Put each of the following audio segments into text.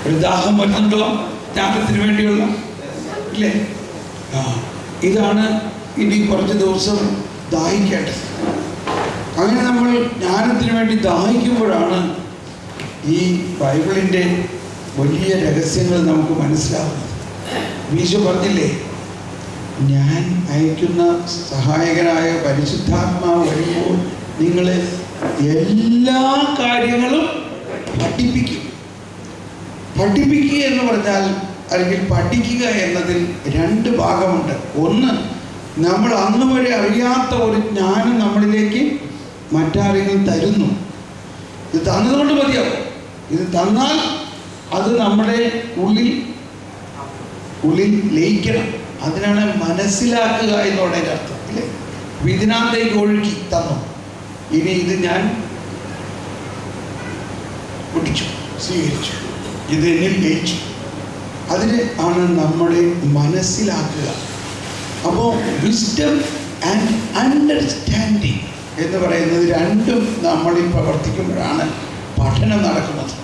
ഒരു ദാഹം വരുന്നുണ്ടോ? ജ്ഞാനത്തിന് വേണ്ടിയുള്ള ഇല്ലേ? ഇതാണ് ഇനി കുറച്ച് ദിവസം ദാഹിക്കേണ്ടത്. അങ്ങനെ നമ്മൾ ജ്ഞാനത്തിന് വേണ്ടി ദാഹിക്കുമ്പോഴാണ് ഈ ബൈബിളിൻ്റെ വലിയ രഹസ്യങ്ങൾ നമുക്ക് മനസ്സിലാവുന്നത്. ഈശോ പറഞ്ഞില്ലേ, ഞാൻ അയക്കുന്ന സഹായകനായ പരിശുദ്ധാത്മാവ് വരുമ്പോൾ നിങ്ങളെ എല്ലാ കാര്യങ്ങളും പഠിപ്പിക്കും. പഠിപ്പിക്കുക എന്ന് പറഞ്ഞാൽ, അല്ലെങ്കിൽ പഠിക്കുക എന്നതിൽ രണ്ട് ഭാഗമുണ്ട്. ഒന്ന്, നമ്മൾ അന്ന് വരെ അറിയാത്ത ഒരു ജ്ഞാനം നമ്മളിലേക്ക് മറ്റാരെങ്കിലും തരുന്നു. ഇത് തന്നതുകൊണ്ട് മതിയാവും. ഇത് തന്നാൽ അത് നമ്മുടെ ഉള്ളിൽ ലയിക്കണം. അതിനാണ് മനസ്സിലാക്കുക എന്നുള്ളതിൻ്റെ അർത്ഥം ഇല്ലേ? ഇതിനകത്തേക്ക് ഒഴുക്കി തന്നു. ഇനി ഇത് ഞാൻ കുടിച്ചു, സ്വീകരിച്ചു, ഇത് എന്നിൽ ലയിച്ചു. അതിന് ആണ് നമ്മുടെ മനസ്സിലാക്കുക. അപ്പോൾ വിസ്ഡം ആൻഡ് അണ്ടർസ്റ്റാൻഡിങ് എന്ന് പറയുന്നത് രണ്ടും നമ്മളിൽ പ്രവർത്തിക്കുമ്പോഴാണ് പഠനം നടക്കുന്നത്.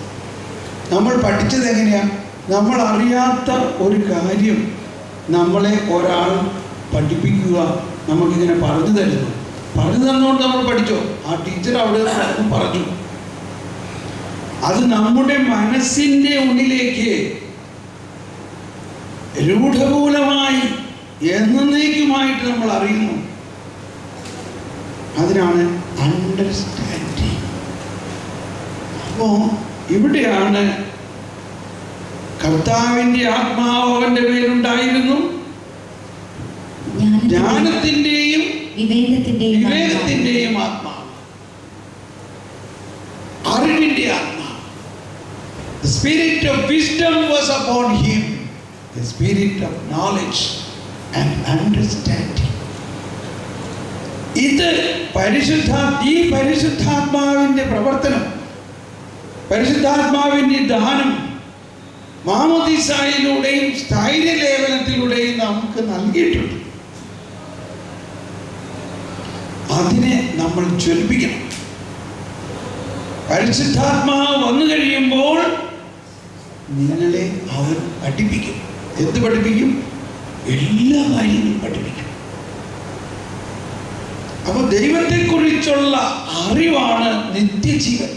നമ്മൾ പഠിച്ചത് എങ്ങനെയാണ്? നമ്മൾ അറിയാത്ത ഒരു കാര്യം നമ്മളെ ഒരാൾ പഠിപ്പിക്കുക, നമുക്കിങ്ങനെ പറഞ്ഞു തരുന്നു. പറഞ്ഞു തന്നുകൊണ്ട് നമ്മൾ പഠിച്ചോ? ആ ടീച്ചർ അവിടെ പറഞ്ഞു. അത് നമ്മുടെ മനസ്സിൻ്റെ ഉള്ളിലേക്ക് രൂഢമൂലമായി എന്നേക്കുമായിട്ട് നമ്മൾ അറിയുന്നു. അതിനാണ് അണ്ടർസ്റ്റാൻഡിങ്. അപ്പോൾ ഇവിടെയാണ് കർത്താവിൻ്റെ ആത്മാവ് അവൻ്റെ മേലുണ്ടായിരുന്നു. ജ്ഞാനത്തിൻ്റെയും വിവേകത്തിൻ്റെയും ആത്മാവ്, അറിവിൻ്റെ ആത്മാവ്. The spirit of wisdom was upon him, the spirit of knowledge and understanding. ഇത് ഈ പരിശുദ്ധാത്മാവിൻ്റെ പ്രവർത്തനം, പരിശുദ്ധാത്മാവിൻ്റെ ദാനം മാമോദീസായിലൂടെയും സ്ഥൈര്യലേപനത്തിലൂടെയും നമുക്ക് നൽകിയിട്ടുണ്ട്. അതിനെ നമ്മൾ ജ്വലിപ്പിക്കണം. പരിശുദ്ധാത്മാവ് വന്നു കഴിയുമ്പോൾ നിങ്ങളെ അവൻ പഠിപ്പിക്കും. എന്ത് പഠിപ്പിക്കും? എല്ലാ കാര്യങ്ങളും പഠിപ്പിക്കും. അപ്പൊ ദൈവത്തെക്കുറിച്ചുള്ള അറിവാണ് നിത്യജീവൻ.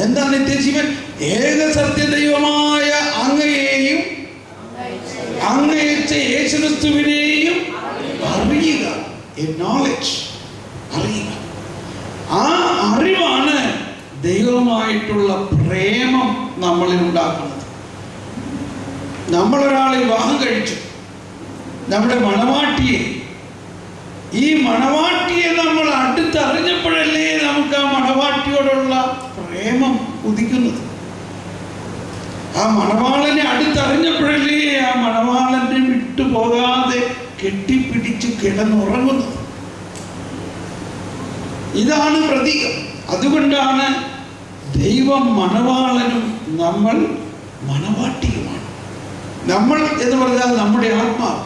എന്താ നിത്യജീവൻ? ഏക സത്യദൈവമായ അങ്ങയെയും അങ്ങയച്ച യേശുക്രിസ്തുവിനെയും അറിയുക. നോളജ്, അറിയുക. ആ അറിവാണ് ദൈവമായിട്ടുള്ള പ്രേമം നമ്മളിൽ ഉണ്ടാക്കുന്നത്. നമ്മളൊരാളെ വിവാഹം കഴിച്ചു, നമ്മുടെ മണവാട്ടിയെ. ഈ മണവാട്ടിയെ നമ്മൾ അടുത്തറിഞ്ഞപ്പോഴല്ലേ നമുക്ക് ആ മണവാട്ടിയോടുള്ള പ്രേമം ഉദിക്കുന്നത്. ആ മണവാളനെ അടുത്തറിഞ്ഞപ്പോഴല്ലേ ആ മണവാളനെ വിട്ടുപോകാതെ കെട്ടിപ്പിടിച്ച് കിടന്നുറങ്ങുന്നത്. ഇതാണ് പ്രതീകം. അതുകൊണ്ടാണ് ദൈവം മണവാളനും നമ്മൾ മണവാട്ടിയുമാണ്. നമ്മൾ എന്ന് പറഞ്ഞാൽ നമ്മുടെ ആത്മാവ്.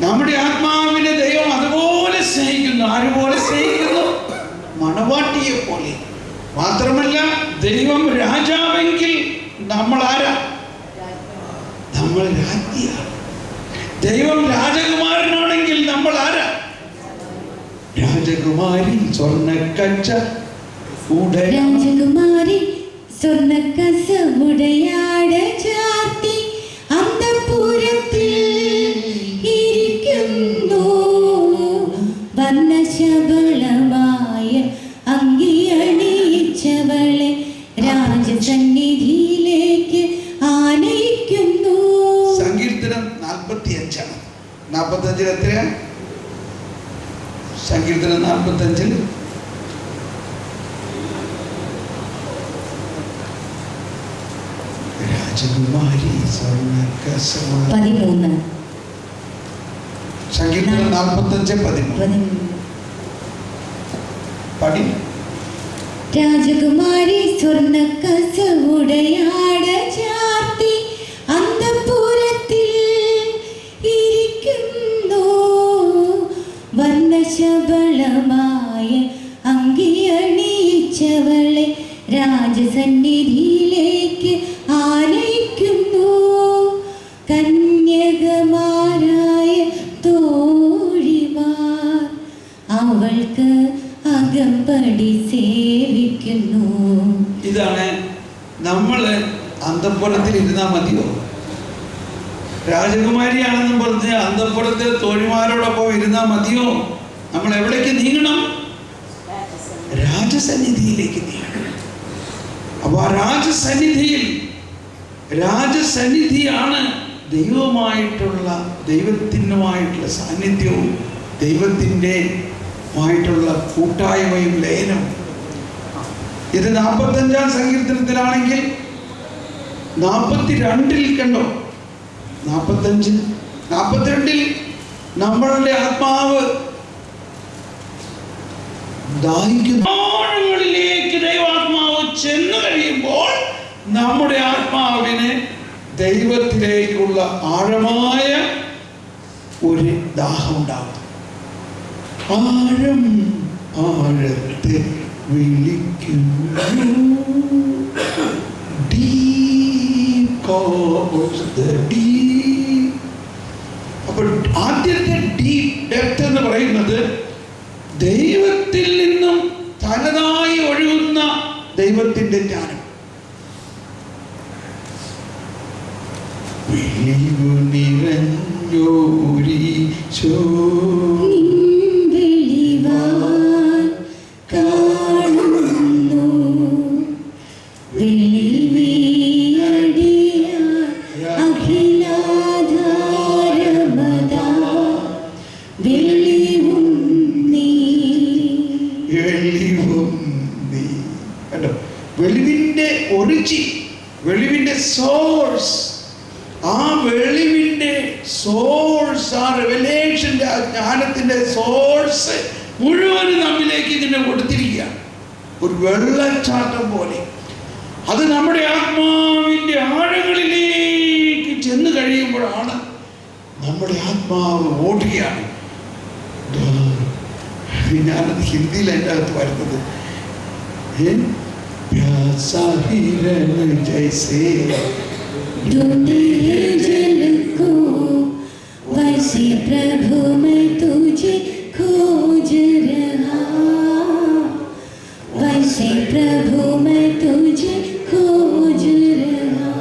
നമ്മുടെ ആത്മാവിനെ ദൈവം അതുപോലെ സ്നേഹിക്കുന്നു. ആരുപോലെ സ്നേഹിക്കുന്നു? മണവാട്ടിയെ പോലെ. മാത്രമല്ല, ദൈവം രാജാവെങ്കിൽ നമ്മൾ ആരാ? നമ്മൾ രാജ്ഞിയാണ്. ദൈവം രാജകുമാരനാണെങ്കിൽ നമ്മൾ ആരാ? രാജകുമാരി സ്വർണ്ണക്കച്ച രാജകുമാരി സ്വർണ്ണക്കച്ച ഉടയാട ചാർത്തി അന്തഃപുരത്തിൽ ഇരിക്കുന്നു. വർണ്ണശബളമായ അങ്കിയണിയിച്ചവളെ രാജസന്നിധിയിലേക്ക് ആനയിക്കുന്നു. സങ്കീർത്തനം 45 45 എത്രയാണ്? സങ്കീർത്തനം 45 രാജകുമാരി 13. സങ്കീർത്തനം 45:13 പടി. രാജകുമാരി സ്വർണ്ണക്കച്ച ഉടയാട ചാർത്തി അന്തഃപുരത്തിൽ ഇരിക്കുന്നു. വർണ്ണശബളമായ അങ്കിയണിയിച്ചവളെ രാജസന്നിധിയിലേക്ക് ആനയിക്കുന്നു. കന്യകമാരായ തോഴിമാർ അവൾക്ക് അകമ്പടി സേവിക്കുന്നു. ഇതാണ് നമ്മൾ അന്തഃപുരത്തിൽ ഇരുന്നാൽ മതിയോ? രാജകുമാരിയാണെന്നും പറഞ്ഞ് അന്തഃപുരത്തെ തോഴിമാരോടൊപ്പം ഇരുന്നാൽ മതിയോ? നമ്മൾ എവിടേക്ക് നീങ്ങണം? രാജസന്നിധിയിലേക്ക് നീങ്ങണം. അപ്പോൾ ആ രാജസന്നിധിയാണ് ദൈവത്തിനുമായിട്ടുള്ള സാന്നിധ്യവും ദൈവത്തിൻ്റെമായിട്ടുള്ള കൂട്ടായ്മയും ലയനവും. ഇത് 45-ാം സങ്കീർത്തനത്തിലാണെങ്കിൽ 42-ൽ കണ്ടോ? 42-ൽ നമ്മളുടെ ആത്മാവ് ദാഹിക്കുന്നങ്ങളിലേക്ക് ദൈവാത്മാവ് ചെന്നു കഴിയുമ്പോൾ നമ്മുടെ ആത്മാവിന് ദൈവത്തിലേക്കുള്ള ആഴമായ ഒരു ദാഹം ഉണ്ടാകും. ആഴത്തെ വിളിക്കുന്നു. Deep calls the deep. അപ്പോൾ ആദ്യത്തെ ഡെപ്ത് എന്ന് പറയുന്നത് ദൈവത്തിൽ നിന്നും തനതായി ഒഴുകുന്ന ദൈവത്തിന്റെ ജ്ഞാനം. വെളിവു നിറഞ്ഞോരീശോ വെളിവിന്റെ ഒറിജിൻ, വെളിവിന്റെ സോഴ്സ്, ആ വെളിവിന്റെ സോഴ്സ്, ആ റെവലേഷന്റെ, ആ ജ്ഞാനത്തിന്റെ സോഴ്സ് മുഴുവനും നമ്മിലേക്ക് ഇങ്ങനെ കൊടുത്തിരിക്കുകയാണ്, ഒരു വെള്ളച്ചാട്ടം പോലെ. അത് നമ്മുടെ ആത്മാവിന്റെ ആഴങ്ങളിലേക്ക് ചെന്ന് കഴിയുമ്പോഴാണ് നമ്മുടെ ആത്മാവ് ഓടുകയാണ്. ഞാനത് ഹിന്ദിയിൽ എൻ്റെ അകത്ത് വരുന്നത്, जैसे जल को वैसे प्रभु मैं तुझे खोज रहा, वैसे प्रभु मैं तुझे खोज रहा.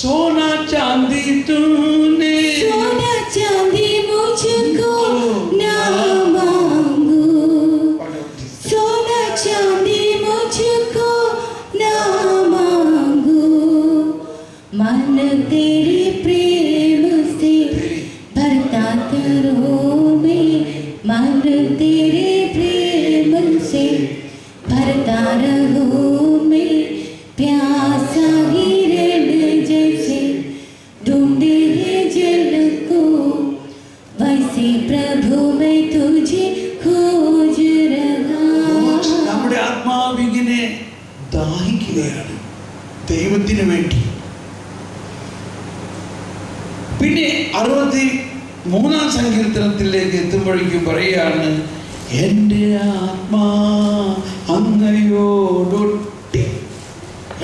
सोना चांदी तूने, सोना चांदी मुझको ना मांगो, सोना चांदी मुझको ना मांगो, मन तेरे प्रेम से भरता करो मैं, मन तेरे प्रेम से भरता रहो मैं, प्यासा हिरण जैसे ढूंढे है जल को, वैसे प्रभु मैं तुझे खोज रहा. നമ്മുടെ ആത്മാവിനെ ദാഹിക്കുകയാണ് ദൈവത്തിന് വേണ്ടി. പിന്നെ 63-ാം സങ്കീർത്തനത്തിലേക്ക് എത്തുമ്പോഴേക്കും പറയുകയാണ്, എൻ്റെ ആത്മാ അങ്ങയോടൊട്ടി,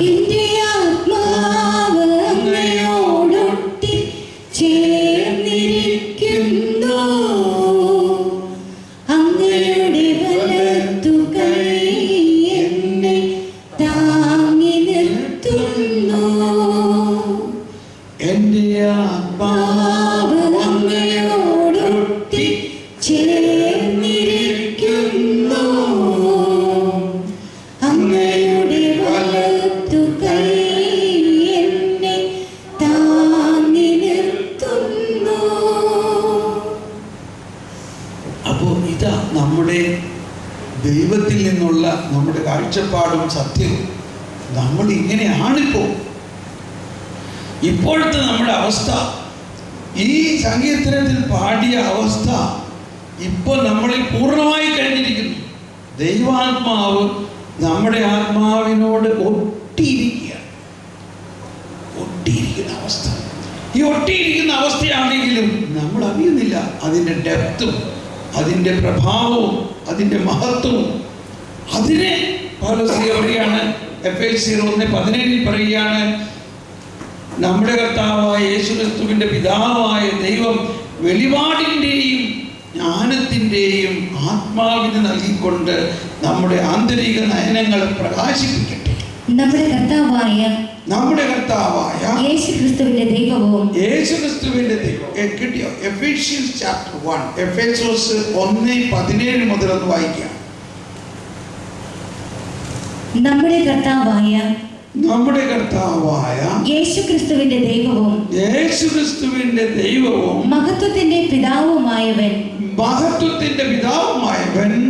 എൻ്റെ ആത്മാവ് അങ്ങയോടൊട്ടി ചേർന്നിരിക്കുന്നു, അങ്ങയുടെ വലത്തു കൈ എന്നെ താങ്ങി നിർത്തുന്നു. എൻ്റെ ആത്മാവ് അങ്ങയോടൊട്ടി ചേർന്നിരിക്കുന്നു, അങ്ങയുടെ വലത്തു കൈ എന്നെ താങ്ങി നിർത്തുന്നു. അപ്പോൾ ഇതാ നമ്മുടെ ദൈവത്തിൽ നിന്നുള്ള നമ്മുടെ കാഴ്ചപ്പാടും സത്യവും. നമ്മൾ ഇങ്ങനെയാണിപ്പോൾ, ഇപ്പോഴത്തെ നമ്മുടെ അവസ്ഥ, ഈ സങ്കീർത്തനത്തിൽ പാടിയ അവസ്ഥ ഇപ്പോൾ നമ്മളിൽ പൂർണ്ണമായി കഴിഞ്ഞിരിക്കുന്നു. ദൈവാത്മാവ് നമ്മുടെ ആത്മാവിനോട് ഒട്ടിയിരിക്കുന്ന അവസ്ഥ. ഈ ഒട്ടിയിരിക്കുന്ന അവസ്ഥയാണെങ്കിലും നമ്മൾ അറിയുന്നില്ല അതിൻ്റെ ഡെപ്തും അതിൻ്റെ പ്രഭാവവും അതിൻ്റെ മഹത്വവും. അതിനെ പൗലോസ് പറയുകയാണ്, എഫേസ്യർ 1:17 പറയുകയാണ്, നമ്മുടെ കർത്താവായ യേശുക്രിസ്തുവിൻ്റെ പിതാവായ ദൈവം വെളിപാടിൻ്റെയും ജ്ഞാനത്തിൻ്റെയും ആത്മാവിന് നൽകിക്കൊണ്ട് നമ്മുടെ ആന്തരിക നയനങ്ങളെ പ്രകാശിപ്പിക്കട്ടെ. നമ്മുടെ കർത്താവായ യേശുക്രിസ്തുവിന്റെ ദൈവവും കിട്ടിയോ? എഫേഷ്യൻസ് ചാപ്റ്റർ 1, എഫേസോസ് 1:17 മുതൽ ഒന്ന് വായിക്കാം. നമ്മുടെ കർത്താവായ യേശുക്രിസ്തുവിന്റെ ദൈവവും മഹത്വത്തിന്റെ പിതാവുമായവൻ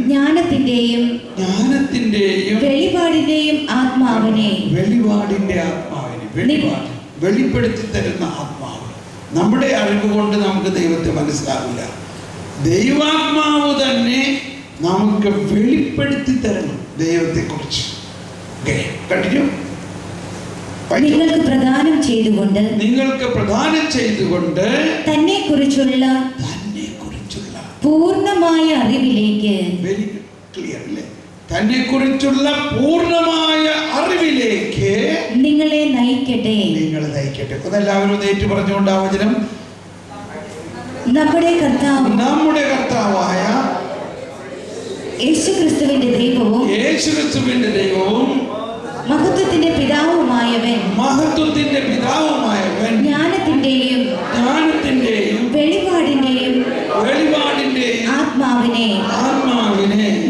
ജ്ഞാനത്തിന്റെയും വെളിപാടിന്റെയും ആത്മാവിനെ വെളിപ്പെടുത്തി തരുന്ന ആത്മാവ്. നമ്മുടെ അറിവ് കൊണ്ട് നമുക്ക് ദൈവത്തെ മനസ്സിലാവില്ല. ദൈവാത്മാവ് തന്നെ നമുക്ക് വെളിപ്പെടുത്തി തരണം ദൈവത്തെ കുറിച്ച്. കണ്ടിന്യൂ. നിങ്ങൾക്ക് പ്രദാനം ചെയ്തുകൊണ്ട് തന്നെ കുറിച്ചുള്ള പൂർണ്ണമായ അറിവിലേക്ക്, വെരി ക്ലിയർ അല്ലേ? തന്നെ കുറിച്ചുള്ള പൂർണ്ണമായ അറിവിലേക്ക് നിങ്ങളെ നയിക്കട്ടെ. എല്ലാവരും ഏറ്റു പറഞ്ഞുകൊണ്ട് ആ വചനം. നമ്മുടെ കർത്താവായ യേശുക്രിസ്തുവിന്റെ ദൈവവും മഹത്വത്തിന്റെ പിതാവുമായവൻ ജ്ഞാനത്തിന്റെയും വെളിപാടിന്റെയും ആത്മാവിനെ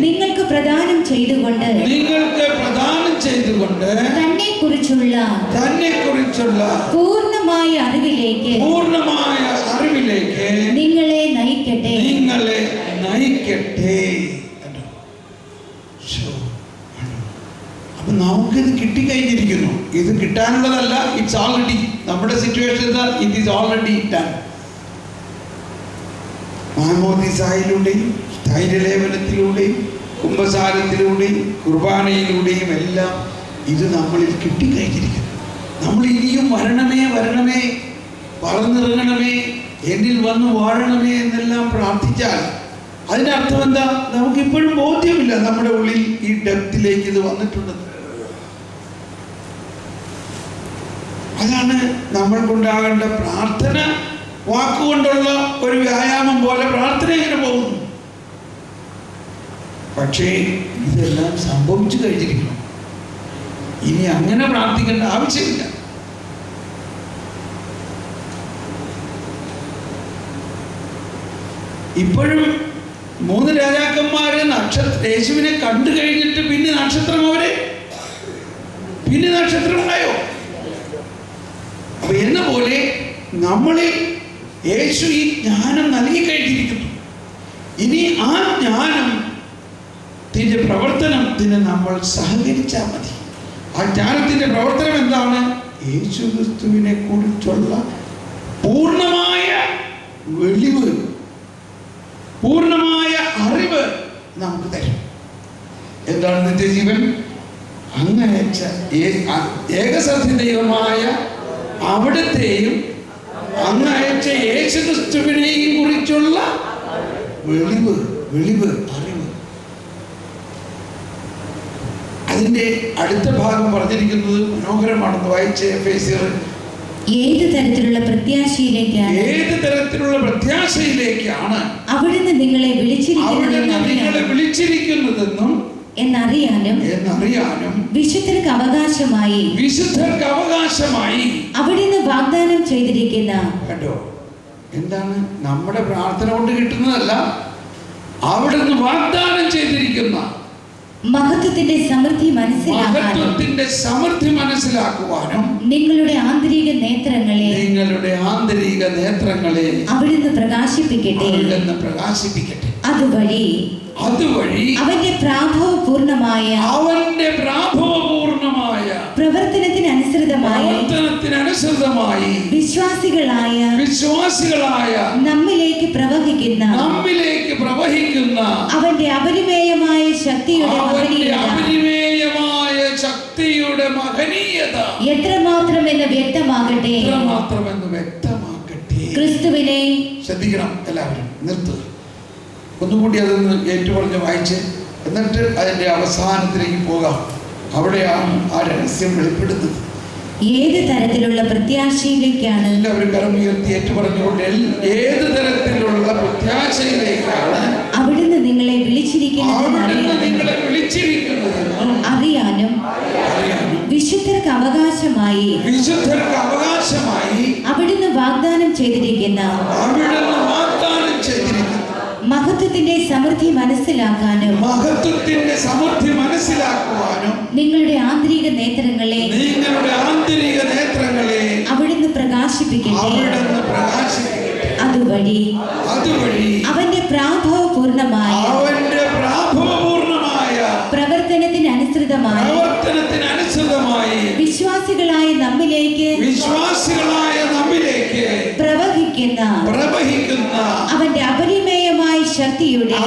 നിങ്ങൾക്ക് പ്രദാനം ചെയ്തുകൊണ്ട് തന്നെ കുറിച്ചുള്ള പൂർണ്ണമായ അറിവിലേക്ക് നിങ്ങളെ നയിക്കട്ടെ. അപ്പൊ നമുക്കിത് കിട്ടിക്കഴിഞ്ഞിരിക്കുന്നു. ഇത് കിട്ടാനുള്ളതല്ല, ഇറ്റ്സ് ഓൾറെഡി. നമ്മുടെ situation it is already done. മാമോദിസായിലൂടെയും സ്ഥൈര്യലേപനത്തിലൂടെയും കുംഭസാരത്തിലൂടെയും കുർബാനയിലൂടെയും എല്ലാം ഇത് നമ്മളിൽ കിട്ടിക്കഴിഞ്ഞിരിക്കുന്നു. നമ്മൾ ഇനിയും വരണമേ പറന്നിറങ്ങണമേ, എന്നിൽ വന്ന് വാഴണമേ എന്നെല്ലാം പ്രാർത്ഥിച്ചാൽ അതിനർത്ഥം എന്താ? നമുക്കിപ്പോഴും ബോധ്യമില്ല നമ്മുടെ ഉള്ളിൽ ഈ ഡെപ്തിലേക്ക് ഇത് വന്നിട്ടുണ്ടെന്ന്. അതാണ് നമ്മൾക്കുണ്ടാകേണ്ട പ്രാർത്ഥന. വാക്കുകൊണ്ടുള്ള ഒരു വ്യായാമം പോലെ പ്രാർത്ഥന ഇങ്ങനെ പോകുന്നു. പക്ഷേ ഇതെല്ലാം സംഭവിച്ചു കഴിഞ്ഞിരിക്കണം. ഇനി അങ്ങനെ പ്രാർത്ഥിക്കേണ്ട ആവശ്യമില്ല. ഇപ്പോഴും 3 രാജാക്കന്മാര് യേശുവിനെ കണ്ടു കഴിഞ്ഞിട്ട് പിന്നെ നക്ഷത്രം ഉണ്ടായോ? അപ്പൊ എന്ന പോലെ നമ്മളിൽ യേശു ഈ ജ്ഞാനം നൽകി കഴിഞ്ഞിരിക്കുന്നു. ഇനി ആ ജ്ഞാനത്തിന്റെ പ്രവർത്തനത്തിന് നമ്മൾ സഹകരിച്ചാൽ മതി. ആ ജ്ഞാനത്തിന്റെ പ്രവർത്തനം എന്താണ്? യേശു ക്രിസ്തുവിനെ കുറിച്ചുള്ള പൂർണ്ണമായ വെളിവ്, പൂർണ്ണമായ അറിവ് നമുക്ക് തരും. എന്താണ് നിത്യജീവൻ? അങ്ങയച്ച ഏകസത്യ ദൈവമായ അവിടുത്തെയും അങ്ങയച്ച യേശു ക്രിസ്തുവിനെയും കുറിച്ചുള്ള വെളിവ്, അറിവ്. അതിന്റെ അടുത്ത ഭാഗം പറഞ്ഞിരിക്കുന്നത് മനോഹരമാണെന്ന് വായിച്ച് എഫേസ്യർ. ഏത് തരത്തിലുള്ള പ്രത്യാശയിലേക്കാണ് അവിടുന്ന് നിങ്ങളെ വിളിച്ചിരിക്കുന്നതെന്നും എന്നറിയാനും വിശുദ്ധർക്ക് അവകാശമായി അവിടുന്ന് വാഗ്ദാനം ചെയ്തിരിക്കുന്ന. കണ്ടോ? എന്താണ്? നമ്മുടെ പ്രാർത്ഥന കൊണ്ട് കിട്ടുന്നതല്ല, അവിടുന്ന് വാഗ്ദാനം ചെയ്തിരിക്കുന്ന മഹത്വത്തിന്റെ സമൃദ്ധി മനസ്സിലാക്കുവാനും നിങ്ങളുടെ ആന്തരിക നേത്രങ്ങളെ അവിടുന്ന് പ്രകാശിപ്പിക്കട്ടെ. അതുവഴി അവന്റെ പ്രാഭവ പൂർണ്ണമായ പ്രവർത്തനത്തിന് അനുസൃതമായി വിശ്വാസികളായ നമ്മിലേക്ക് പ്രവഹിക്കുന്ന അവന്റെ അപരിമേയമായ ശക്തിയുടെ മഹനീയത എത്രമാത്രമെന്ന് വ്യക്തമാകട്ടെ. ക്രിസ്തുവിനെ ശ്രദ്ധിക്കണം. എല്ലാവരും നിർത്തുക. ഒന്നുകൂടി അതൊന്ന് ഏറ്റുപറഞ്ഞ് വായിച്ച് എന്നിട്ട് അതിൻ്റെ അവസാനത്തിലേക്ക് പോകാം. അവിടെയാണ് ആ രഹസ്യം വെളിപ്പെടുത്തുന്നത്. ഏത് തരത്തിലുള്ള പ്രത്യാശയിലേക്കാണ് എല്ലാവരും കരം ഉയർത്തി ഏറ്റു പറഞ്ഞുകൊണ്ട് ഏത് തരത്തിലുള്ള പ്രത്യാശയിലേക്കാണ് അവിടുന്ന് നിങ്ങളെ വിളിച്ചിരിക്കുന്നതെന്ന് അറിയാനും വിശുദ്ധർക്ക് അവകാശമായി അവിടുന്ന് വാഗ്ദാനം ചെയ്തിരിക്കുന്ന മഹത്വത്തിന്റെ സമൃദ്ധി മനസ്സിലാക്കാനും നിങ്ങളുടെ ആന്തരിക നേത്രങ്ങളെ അവിടുന്ന് പ്രകാശിപ്പിക്കട്ടെ. അതുവഴി അവന്റെ പ്രാഭവപൂർണമായ പ്രവർത്തനത്തിന് അനുസൃതമായി വിശ്വാസികളായ നമ്മിലേക്ക് പ്രവഹിക്കുന്ന അവന്റെ അപരിമേയമായ ശക്തിയുടെ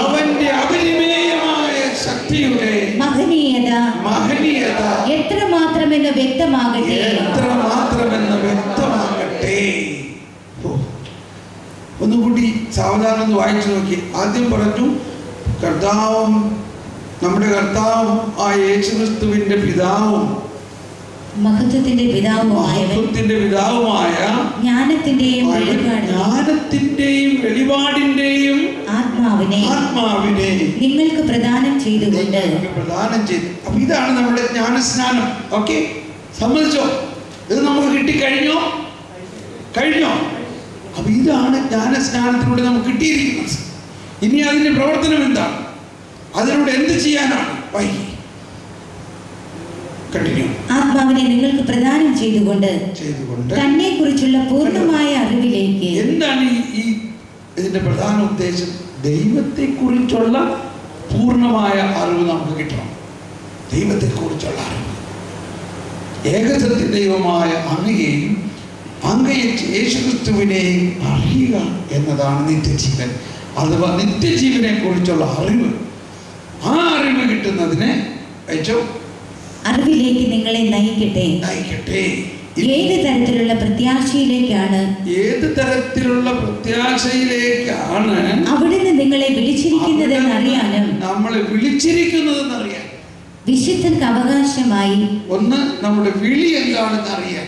മഹനീയത എത്രമാത്രമെന്ന് വ്യക്തമാകട്ടെ. ഒന്നുകൂടി സാവധാനം വായിച്ചു നോക്കി. ആദ്യം പറഞ്ഞു കർത്താവും നമ്മുടെ കർത്താവും ആ യേശുക്രിസ്തുവിന്റെ പിതാവും മഹത്വത്തിന്റെ പിതാവുമായ ജ്ഞാനത്തിന്റെയും വെളിപാടിന്റെയും ആത്മാവിനെ നിങ്ങൾക്ക് പ്രദാനം ചെയ്തുകൊണ്ട് അപ്പൊ ഇതാണ് നമ്മുടെ ജ്ഞാനസ്നാനം. ഓക്കെ, സമ്മതിച്ചോ? ഇത് നമുക്ക് കിട്ടിക്കഴിഞ്ഞോ? അപ്പൊ ഇതാണ് ജ്ഞാനസ്നാനത്തിലൂടെ നമുക്ക് കിട്ടിയിരിക്കുന്നത്. ഇനി അതിന്റെ പ്രവർത്തനം എന്താണ്? അതിലൂടെ എന്ത് ചെയ്യാനാണ്? ആത്മാവിനെ നിങ്ങൾക്ക് പ്രദാനം ചെയ്തുകൊണ്ട് തന്നെ കുറിച്ചുള്ള പൂർണ്ണമായ അറിവിലേക്ക്. എന്താണ് ഇതിന്റെ പ്രധാന ഉദ്ദേശം? ദൈവത്തെ കുറിച്ചുള്ള പൂർണ്ണമായ അറിവ് നമുക്ക് കിട്ടണം. ദൈവത്തെ കുറിച്ചുള്ള അറിവ്, ഏകസത്യ ദൈവമായ അങ്ങയെയും അങ്ങയെ യേശുക്രിസ്തുവിനെയും അറിയുക എന്നതാണ് നിത്യജീവൻ. അഥവാ നിത്യജീവനെ കുറിച്ചുള്ള അറിവ്. ആ അറിവ് കിട്ടുന്നതിന് ഏറ്റവും അറിവിലേക്ക് നിങ്ങളെ നയിക്കട്ടെ. ഏത് തരത്തിലുള്ള പ്രത്യാശയിലേക്കാണ് അവിടുന്ന് നിങ്ങളെ വിളിച്ചിരിക്കുന്നതെന്ന് അറിയാനും നമ്മളെ വിളിച്ചിരിക്കുന്നതെന്ന് അറിയാൻ വിശുദ്ധർക്ക് അവകാശമായി. ഒന്ന്, നമ്മുടെ വിളി എന്താണെന്ന് അറിയാൻ.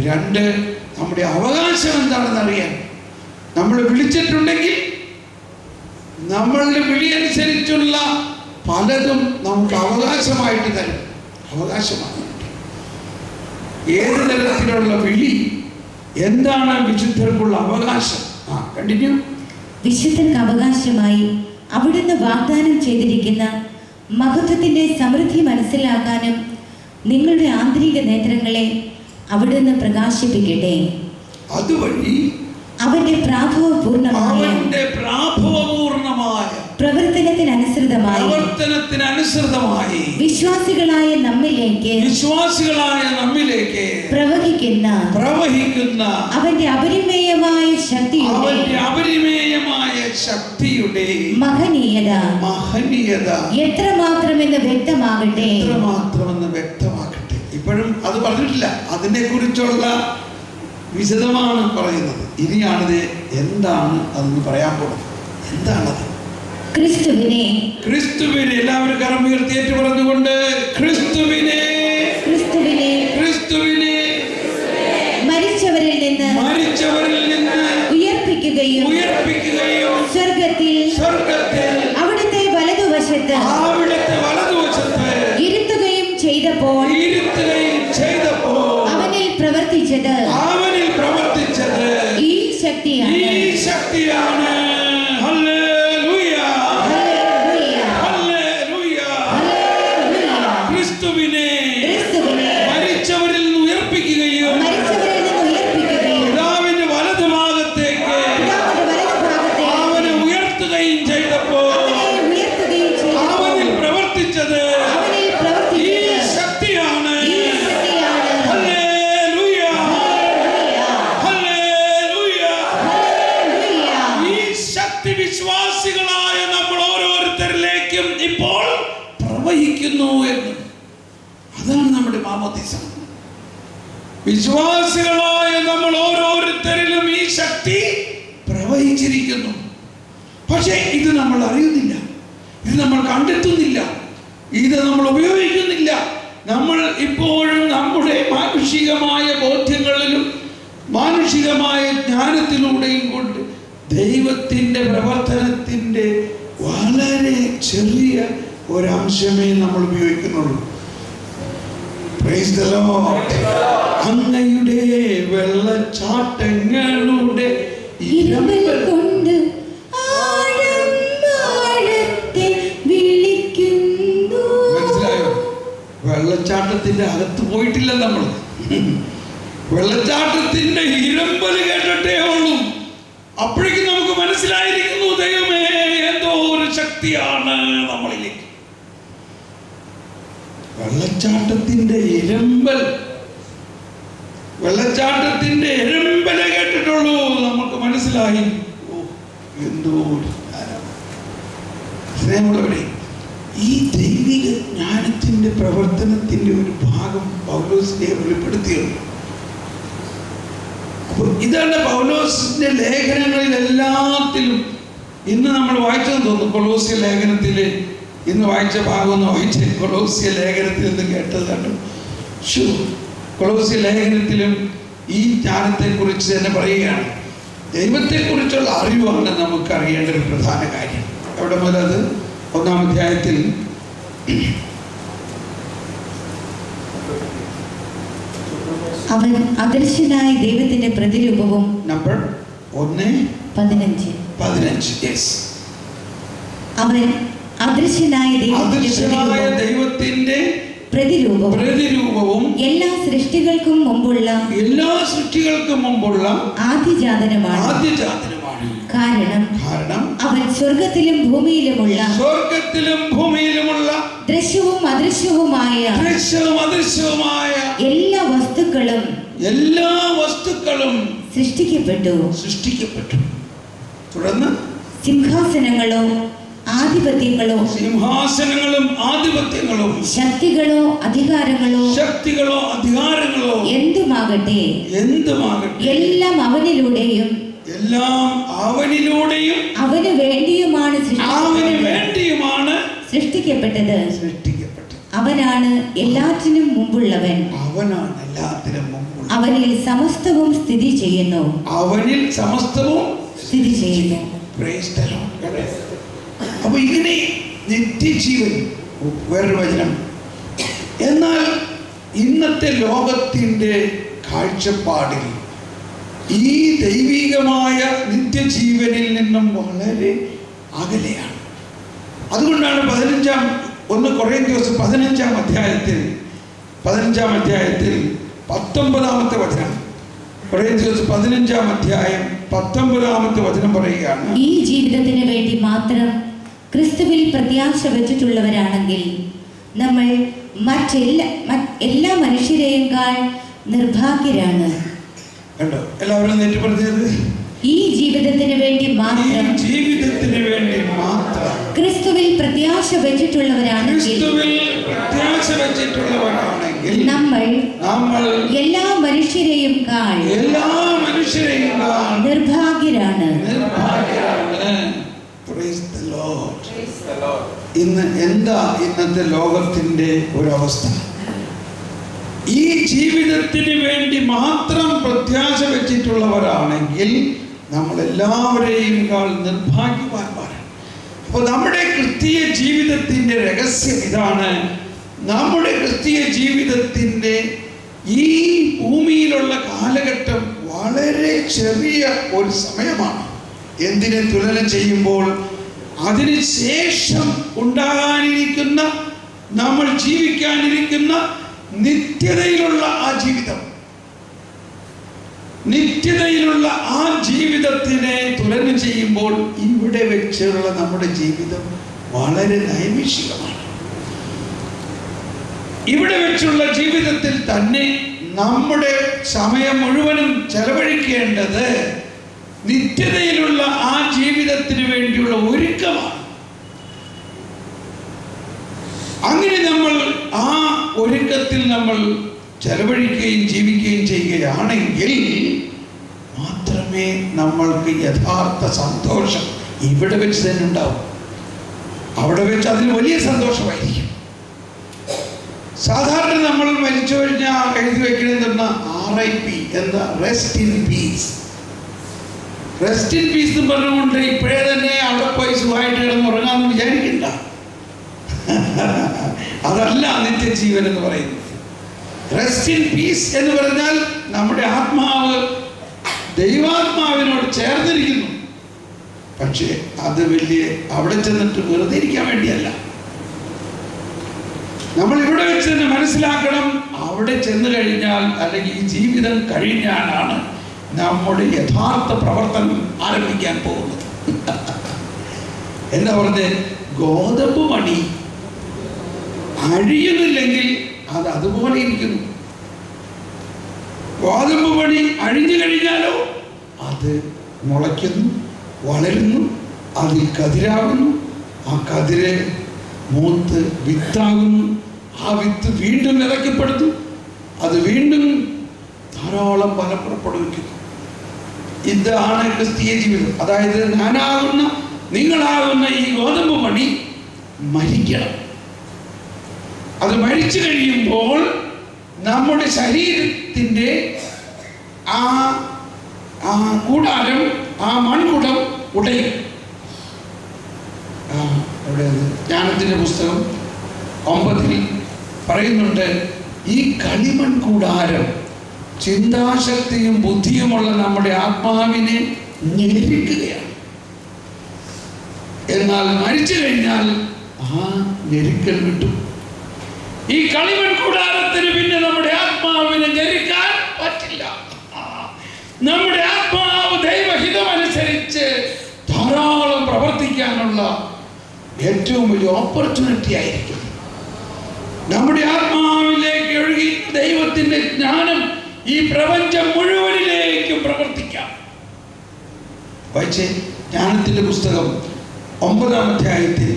രണ്ട്, നമ്മുടെ അവകാശം എന്താണെന്ന് അറിയാൻ. നമ്മൾ വിളിച്ചിട്ടുണ്ടെങ്കിൽ നമ്മളുടെ വിളി അനുസരിച്ചുള്ള പലതും നമുക്ക് അവകാശമായിട്ട് തരും. അവകാശമാണ്. ഏത് തരത്തിലുള്ള വിളി, എന്താണ് വിശുദ്ധർക്കുള്ള അവകാശം? കണ്ടിന്യൂ. വിശുദ്ധർക്ക് അവകാശമായി അവിടുന്ന് വാഗ്ദാനം ചെയ്തിരിക്കുന്ന മഹത്വത്തിന്റെ സമൃദ്ധി മനസ്സിലാക്കാനും നിങ്ങളുടെ ആന്തരിക നേത്രങ്ങളെ അവിടുന്ന് പ്രകാശിപ്പിക്കട്ടെ. അതുവഴി അവന്റെ പ്രാഭവപൂർണമായ പ്രവർത്തനത്തിനനുസൃതമായി വിശ്വാസികളായ നമ്മിലേക്ക് പ്രവഹിക്കുന്ന അവന്റെ അപരിമേയമായ ശക്തിയുടെ മഹനീയത എത്രമാത്രമെന്ന് വ്യക്തമാകട്ടെ. ഇപ്പോഴും അത് പറഞ്ഞിട്ടില്ല. അതിനെ കുറിച്ചുള്ള വിശദമാണ് പറയുന്നത്. ഇനിയാണിത് എന്താണ് അതെന്ന് പറയാൻ പോകുന്നത്. എന്താണത്? ക്രിസ്തുവിനെ എല്ലാവരും കരം ഉയർത്തി ഏറ്റു പറഞ്ഞുകൊണ്ട് ക്രിസ്തുവിനെ മരിച്ചവരിൽ നിന്ന് ഉയർപ്പിക്കുകയും സ്വർഗത്തിൽ അവിടുത്തെ വലതുവശത്ത് ഇരുത്തുകയും ചെയ്തപ്പോൾ അവനിൽ പ്രവർത്തിച്ചത് ഈ ശക്തിയാണ്. വിശ്വാസികളായ നമ്മൾ ഓരോരുത്തരിലേക്കും ഇപ്പോൾ പ്രവഹിക്കുന്നു എന്ന്. അതാണ് നമ്മുടെ മാമോദീസ. വിശ്വാസികളായ നമ്മൾ ഓരോരുത്തരിലും ഈ ശക്തി പ്രവഹിച്ചിരിക്കുന്നു. പക്ഷേ ഇത് നമ്മൾ അറിയുന്നില്ല, ഇത് നമ്മൾ കണ്ടെത്തുന്നില്ല, ഇത് നമ്മൾ ഉപയോഗിക്കുന്നില്ല. നമ്മൾ ഇപ്പോഴും നമ്മുടെ മാനുഷികമായ ബോധ്യങ്ങളിലും മാനുഷികമായ ജ്ഞാനത്തിലൂടെയും കൊണ്ട് ദൈവത്തിൻ്റെ പ്രവർത്തനത്തിൻ്റെ വളരെ ചെറിയ ഒരംശമേ നമ്മൾ ഉപയോഗിക്കുന്നുള്ളൂ. Praise the Lord. അങ്ങയുടെ വെള്ളച്ചാട്ടങ്ങളുടെ ഇരമ്പൽ കൊണ്ട് ആഴം ആഴത്തെ വിളിക്കുന്നു. മനസ്സിലായോ? വെള്ളച്ചാട്ടത്തിന്റെ അകത്ത് പോയിട്ടില്ല നമ്മൾ. വെള്ളച്ചാട്ടത്തിന്റെ ഇരമ്പൽ കേട്ടിട്ടേ ഉള്ളൂ. അപ്പോഴേക്കും നമുക്ക് മനസ്സിലായിരിക്കുന്നു, ദൈവമേ, എന്തോ ഒരു ശക്തിയാണ് നമ്മളിലേക്ക്. വെള്ളച്ചാട്ടത്തിന്റെ ഇരമ്പൽ, വെള്ളച്ചാട്ടത്തിന്റെ ഇരമ്പലെ കേട്ടിട്ടുള്ളൂ, നമുക്ക് മനസ്സിലായി എന്തോ ഒരു സ്നേഹമുള്ളവരെ, ഈ ദൈവിക ജ്ഞാനത്തിന്റെ പ്രവർത്തനത്തിന്റെ ഒരു ഭാഗം പൗലോസിനെ വെളിപ്പെടുത്തിയുള്ളൂ. അപ്പോൾ ഇതാണ് പൗലോസിന്റെ ലേഖനങ്ങളിൽ എല്ലാത്തിലും. ഇന്ന് നമ്മൾ വായിച്ചതെന്ന് തോന്നുന്നു കൊളോസ്യ ലേഖനത്തിൽ, ഇന്ന് വായിച്ച ഭാഗം ഒന്ന് വായിച്ച് കൊളോസ്യ ലേഖനത്തിൽ നിന്ന് കേട്ടതാണ്. കൊളോസ്യ ലേഖനത്തിലും ഈ ജ്ഞാനത്തെക്കുറിച്ച് തന്നെ പറയുകയാണ്. ദൈവത്തെക്കുറിച്ചുള്ള അറിവാണ് നമുക്ക് അറിയേണ്ട ഒരു പ്രധാന കാര്യം. എവിടെ മുതൽ? അത് 1-ാം അധ്യായത്തിൽ അവൻ അദൃശ്യനായ ദൈവത്തിന്റെ പ്രതിരൂപവും. നമ്പർ 1:15. അവൻ അദൃശ്യനായ ദൈവത്തിന്റെ പ്രതിരൂപവും എല്ലാ സൃഷ്ടികൾക്കും മുമ്പുള്ള ആദ്യജാതനുമാണ്. കാരണം അവൻ സ്വർഗത്തിലും ഭൂമിയിലുമുള്ള ദൃശ്യവും അദൃശ്യവുമായ എല്ലാ വസ്തുക്കളും സൃഷ്ടിക്കപ്പെട്ടു. തുടർന്ന് സിംഹാസനങ്ങളും ആധിപത്യങ്ങളും ശക്തികളോ അധികാരങ്ങളോ എന്തുമാകട്ടെ എല്ലാം അവനിലൂടെയും അവന് വേണ്ടിയുമാണ് സൃഷ്ടിക്കപ്പെട്ടത്. അവനാണ് എല്ലാറ്റിനും മുമ്പുള്ളവൻ. അവനിൽ സമസ്തവും സ്ഥിതി ചെയ്യുന്നു. അപ്പൊ ഇങ്ങനെ നിത്യജീവൻ വേറൊരു വചനം. എന്നാൽ ഇന്നത്തെ ലോകത്തിൻ്റെ കാഴ്ചപ്പാടിൽ ഈ ദൈവികമായ നിത്യജീവനിൽ നിന്നും വളരെ അകലെയാണ്. അതുകൊണ്ടാണ് 1 കൊറിന്ത്യർ 15-ാം അധ്യായത്തിൽ 19-ാമത്തെ വചനം, കൊറിന്ത്യർ 15-ാം അധ്യായം 19-ാമത്തെ വചനം പറയുകയാണ്, ഈ ജീവിതത്തിന് വേണ്ടി മാത്രം ക്രിസ്തുവിൽ പ്രത്യാശ വെച്ചിട്ടുള്ളവരാണെങ്കിൽ നമ്മൾ എല്ലാ മനുഷ്യരെയും നിർഭാഗ്യരാണ്. കണ്ടോ? എല്ലാവരും നെറ്റിപ്പടുത്തിയത് ഈ ജീവിതത്തിന് വേണ്ടി മാത്രം ക്രിസ്തുവിൽ പ്രത്യാശ വെച്ചിട്ടുള്ളവരാണെങ്കിൽ നമ്മൾ എല്ലാ മനുഷ്യരെയും നിർഭാഗ്യരാണ്. ഇന്ന് എന്താ ഇന്നത്തെ ലോകത്തിന്റെ ഒരവസ്ഥ? ഈ ജീവിതത്തിന് വേണ്ടി മാത്രം പ്രത്യാശ വെച്ചിട്ടുള്ളവരാണെങ്കിൽ നമ്മൾ എല്ലാവരെയും നിർഭാഗ്യവാന്മാരാണ്. അപ്പോൾ നമ്മുടെ ക്രിസ്തീയ ജീവിതത്തിന്റെ രഹസ്യം ഇതാണ്. നമ്മുടെ ക്രിസ്തീയ ജീവിതത്തിന്റെ ഈ ഭൂമിയിലുള്ള കാലഘട്ടം വളരെ ചെറിയ ഒരു സമയമാണ്. എന്തിനെ തുലനം ചെയ്യുമ്പോൾ അതിന് ശേഷം ഉണ്ടാകാനിരിക്കുന്ന, നമ്മൾ ജീവിക്കാനിരിക്കുന്ന നിത്യതയിലുള്ള ആ ജീവിതത്തിനെ തുലനം ചെയ്യുമ്പോൾ ഇവിടെ വെച്ചുള്ള നമ്മുടെ ജീവിതം വളരെ നൈമിഷികമാണ്. ഇവിടെ വെച്ചുള്ള ജീവിതത്തിൽ തന്നെ നമ്മുടെ സമയം മുഴുവനും ചെലവഴിക്കേണ്ടത് നിത്യതയിലുള്ള ആ ജീവിതത്തിന് വേണ്ടിയുള്ള ഒരുക്കമാണ്. അങ്ങനെ നമ്മൾ ആ ഒരുക്കത്തിൽ നമ്മൾ ചെലവഴിക്കുകയും ജീവിക്കുകയും ചെയ്യുകയാണെങ്കിൽ മാത്രമേ നമ്മൾക്ക് യഥാർത്ഥ സന്തോഷം ഇവിടെ വെച്ച് തന്നെ ഉണ്ടാവും. അവിടെ വെച്ച് അതിന് വലിയ സന്തോഷമായിരിക്കും. സാധാരണ നമ്മൾ മരിച്ചു കഴിഞ്ഞാൽ എഴുതി വെക്കണെന്തെന്ന RIP, എന്താ rest in peace. Rest in peace എന്ന് പറഞ്ഞുകൊണ്ട് ഇപ്പോഴേ തന്നെ അവിടെ പോയി സുഖമായിട്ട് കിടന്ന് ഉറങ്ങാമെന്ന് വിചാരിക്കണ്ട. അതല്ല നിത്യജീവൻ എന്ന് പറയുന്നത്. റെസ്റ്റ് ഇൻ പീസ് എന്ന് പറഞ്ഞാൽ നമ്മുടെ ആത്മാവ് ദൈവാത്മാവിനോട് ചേർന്നിരിക്കുന്നു. പക്ഷേ അത് വലിയ അവിടെ ചെന്നിട്ട് വെറുതെ ഇരിക്കാൻ വേണ്ടിയല്ല. നമ്മൾ ഇവിടെ വെച്ച് തന്നെ മനസ്സിലാക്കണം, അവിടെ ചെന്ന് കഴിഞ്ഞാൽ അല്ലെങ്കിൽ ഈ ജീവിതം കഴിഞ്ഞാലാണ് നമ്മുടെ യഥാർത്ഥ പ്രവർത്തനം ആരംഭിക്കാൻ പോകുന്നത്. എന്താ പറഞ്ഞത്? ഗോതമ്പ് മണി അഴിയുന്നില്ലെങ്കിൽ അത് അതുപോലെ ഇരിക്കുന്നു. ഗോതമ്പ് മണി അഴിഞ്ഞു കഴിഞ്ഞാലോ അത് മുളയ്ക്കുന്നു, വളരുന്നു, അതിൽ കതിരാകുന്നു, ആ കതിര് മൂത്ത് വിത്താകുന്നു, ആ വിത്ത് വീണ്ടും വിതയ്ക്കപ്പെടുന്നു, അത് വീണ്ടും ധാരാളം ഫലം പുറപ്പെടുവിക്കുന്നു. ഇതാണ് ക്രിസ്തീയ ജീവിതം. അതായത് ഞാനാകുന്ന നിങ്ങളാകുന്ന ഈ ഗോതമ്പ് മണി മരിക്കണം. അത് മരിച്ചു കഴിയുമ്പോൾ നമ്മുടെ ശരീരത്തിൻ്റെ ആ കൂടാരം, ആ മൺകുടം ഉടയും. ജ്ഞാനത്തിൻ്റെ പുസ്തകം 9 പറയുന്നുണ്ട്, ഈ കളിമൺ കൂടാരം ചിന്താശക്തിയും ബുദ്ധിയുമുള്ള നമ്മുടെ ആത്മാവിനെ ഞെരുക്കുകയാണ്. എന്നാൽ മരിച്ചു കഴിഞ്ഞാൽ ആ ഞെരുക്കൽ കിട്ടും. ഈ കളിമൺ കൂടാരത്തിന് പിന്നെ നമ്മുടെ ആത്മാവിനെ ഞെരുക്കാൻ പറ്റില്ല. നമ്മുടെ ആത്മാവ് ദൈവഹിതമനുസരിച്ച് ധാരാളം പ്രവർത്തിക്കാനുള്ള ഏറ്റവും വലിയ ഓപ്പർച്യൂണിറ്റി ആയിരിക്കും. നമ്മുടെ ആത്മാവിലേക്ക് ഒഴുകി ദൈവത്തിന്റെ ജ്ഞാനം ഈ പ്രപഞ്ചം മുഴുവനിലേക്കും പ്രവർത്തിക്കാം. വായിച്ചേ, ജ്ഞാനത്തിന്റെ പുസ്തകം 9-ാം അധ്യായത്തിൽ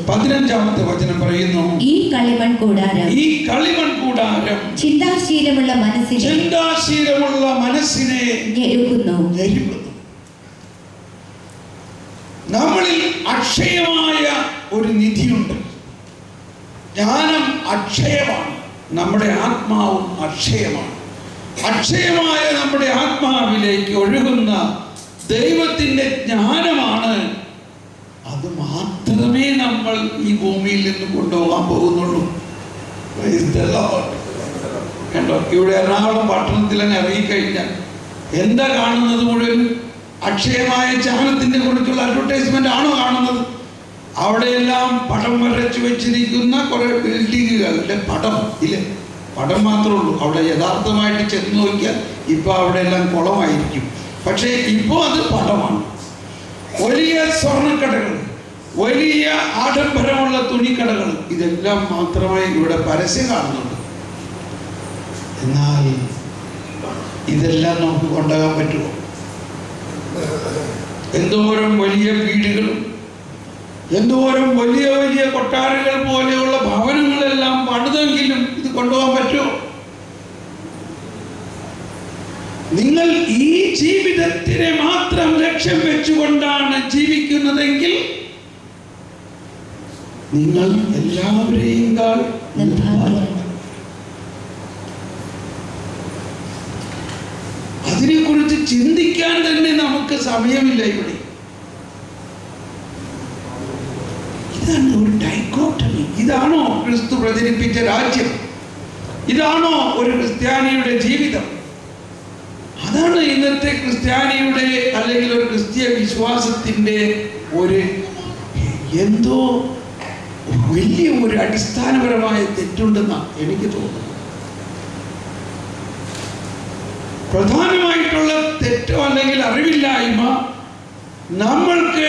15-ാമത്തെ വചനം പറയുന്നു, ഈ കളിമൺ കൂടാരം ചിന്താശീലമുള്ള മനസ്സിനെ ഞെരുക്കുന്നു. നമ്മളിൽ അക്ഷയമായ ഒരു നിധിയുണ്ട്. ജ്ഞാനം അക്ഷയമാണ്, നമ്മുടെ ആത്മാവും അക്ഷയമാണ്. അക്ഷയമായ നമ്മുടെ ആത്മാവിലേക്ക് ഒഴുകുന്ന ദൈവത്തിൻ്റെ ജ്ഞാനമാണ്. അത് മാത്രമേ നമ്മൾ ഈ ഭൂമിയിൽ നിന്ന് കൊണ്ടുപോകാൻ പോകുന്നുള്ളൂ. കണ്ടോ, ഇവിടെ എറണാകുളം പട്ടണത്തിൽ അങ്ങ് ഇറങ്ങിക്കഴിഞ്ഞാൽ എന്താ കാണുന്നത്? മുഴുവൻ അക്ഷയമായ ജ്ഞാനത്തിനെ കുറിച്ചുള്ള അഡ്വർടൈസ്മെന്റ് ആണോ കാണുന്നത്? അവിടെയെല്ലാം പടം വരച്ചു വെച്ചിരിക്കുന്ന കുറെ ബിൽഡിങ്ങുകളുടെ പടം ഇല്ലേ? പടം മാത്രമേ ഉള്ളൂ. അവിടെ യഥാർത്ഥമായിട്ട് ചെന്ന് നോക്കിയാൽ ഇപ്പൊ അവിടെ എല്ലാം കുളമായിരിക്കും. പക്ഷേ ഇപ്പോൾ അത് പടമാണ്. വലിയ സ്വർണ്ണക്കടകൾ, വലിയ ആഡംബരമുള്ള തുണിക്കടകൾ, ഇതെല്ലാം മാത്രമേ ഇവിടെ പരസ്യം കാണുന്നുള്ളൂ. എന്നാൽ ഇതെല്ലാം നമുക്ക് കൊണ്ടുപോകാൻ പറ്റുമോ? എന്തോരം വലിയ വീടുകളും എന്തോരം വലിയ വലിയ കൊട്ടാരങ്ങൾ പോലെയുള്ള ഭവനങ്ങളെല്ലാം പണിതെങ്കിലും ഇത് കൊണ്ടുപോകാൻ പറ്റുമോ? നിങ്ങൾ ഈ ജീവിതത്തിനെ മാത്രം ലക്ഷ്യം വെച്ചുകൊണ്ടാണ് ജീവിക്കുന്നതെങ്കിൽ നിങ്ങൾ എല്ലാവരെയും അതിനെക്കുറിച്ച് ചിന്തിക്കാൻ തന്നെ നമുക്ക് സമയമില്ല. ഇവിടെ ഇതാണ് ഒരു ഡൈക്കോട്ടമി. ഇതാണോ ക്രിസ്തു പ്രചരിപ്പിച്ച രാജ്യം? ഇതാണോ ഒരു ക്രിസ്ത്യാനിയുടെ ജീവിതം? അതാണ് ഇന്നത്തെ ക്രിസ്ത്യാനിയുടെ അല്ലെങ്കിൽ ഒരു ക്രിസ്തീയ വിശ്വാസത്തിൻ്റെ ഒരു എന്തോ വലിയ ഒരു അടിസ്ഥാനപരമായ തെറ്റുണ്ടെന്നാണ് എനിക്ക് തോന്നുന്നത്. പ്രധാനമായിട്ടുള്ള തെറ്റോ അല്ലെങ്കിൽ അറിവില്ലായ്മ, നമ്മൾക്ക്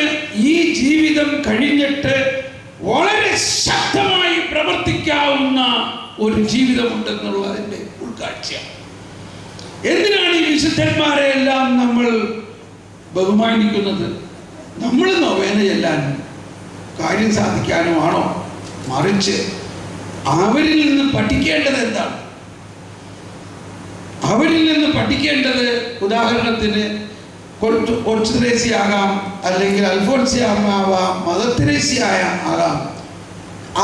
ഈ ജീവിതം കഴിഞ്ഞിട്ട് വളരെ ശക്തമായി പ്രവർത്തിക്കാവുന്ന ഒരു ജീവിതമുണ്ടെന്നുള്ളതിൻ്റെ ഉൾക്കാഴ്ചയാണ്. എന്തിനാണ് ഈ വിശുദ്ധന്മാരെ എല്ലാം നമ്മൾ ബഹുമാനിക്കുന്നത്? നമ്മൾ നൊവേന ചെല്ലാൻ കാര്യം സാധിക്കാനുമാണോ? മറിച്ച് അവരിൽ നിന്ന് പഠിക്കേണ്ടത് എന്താണ്? അവരിൽ നിന്ന് പഠിക്കേണ്ടത്, ഉദാഹരണത്തിന് കൊച്ചു ത്രേസ്യ ആകാം, അല്ലെങ്കിൽ അൽഫോൻസിയ ആവാം, മദർ തെരേസ്യ ആകാം.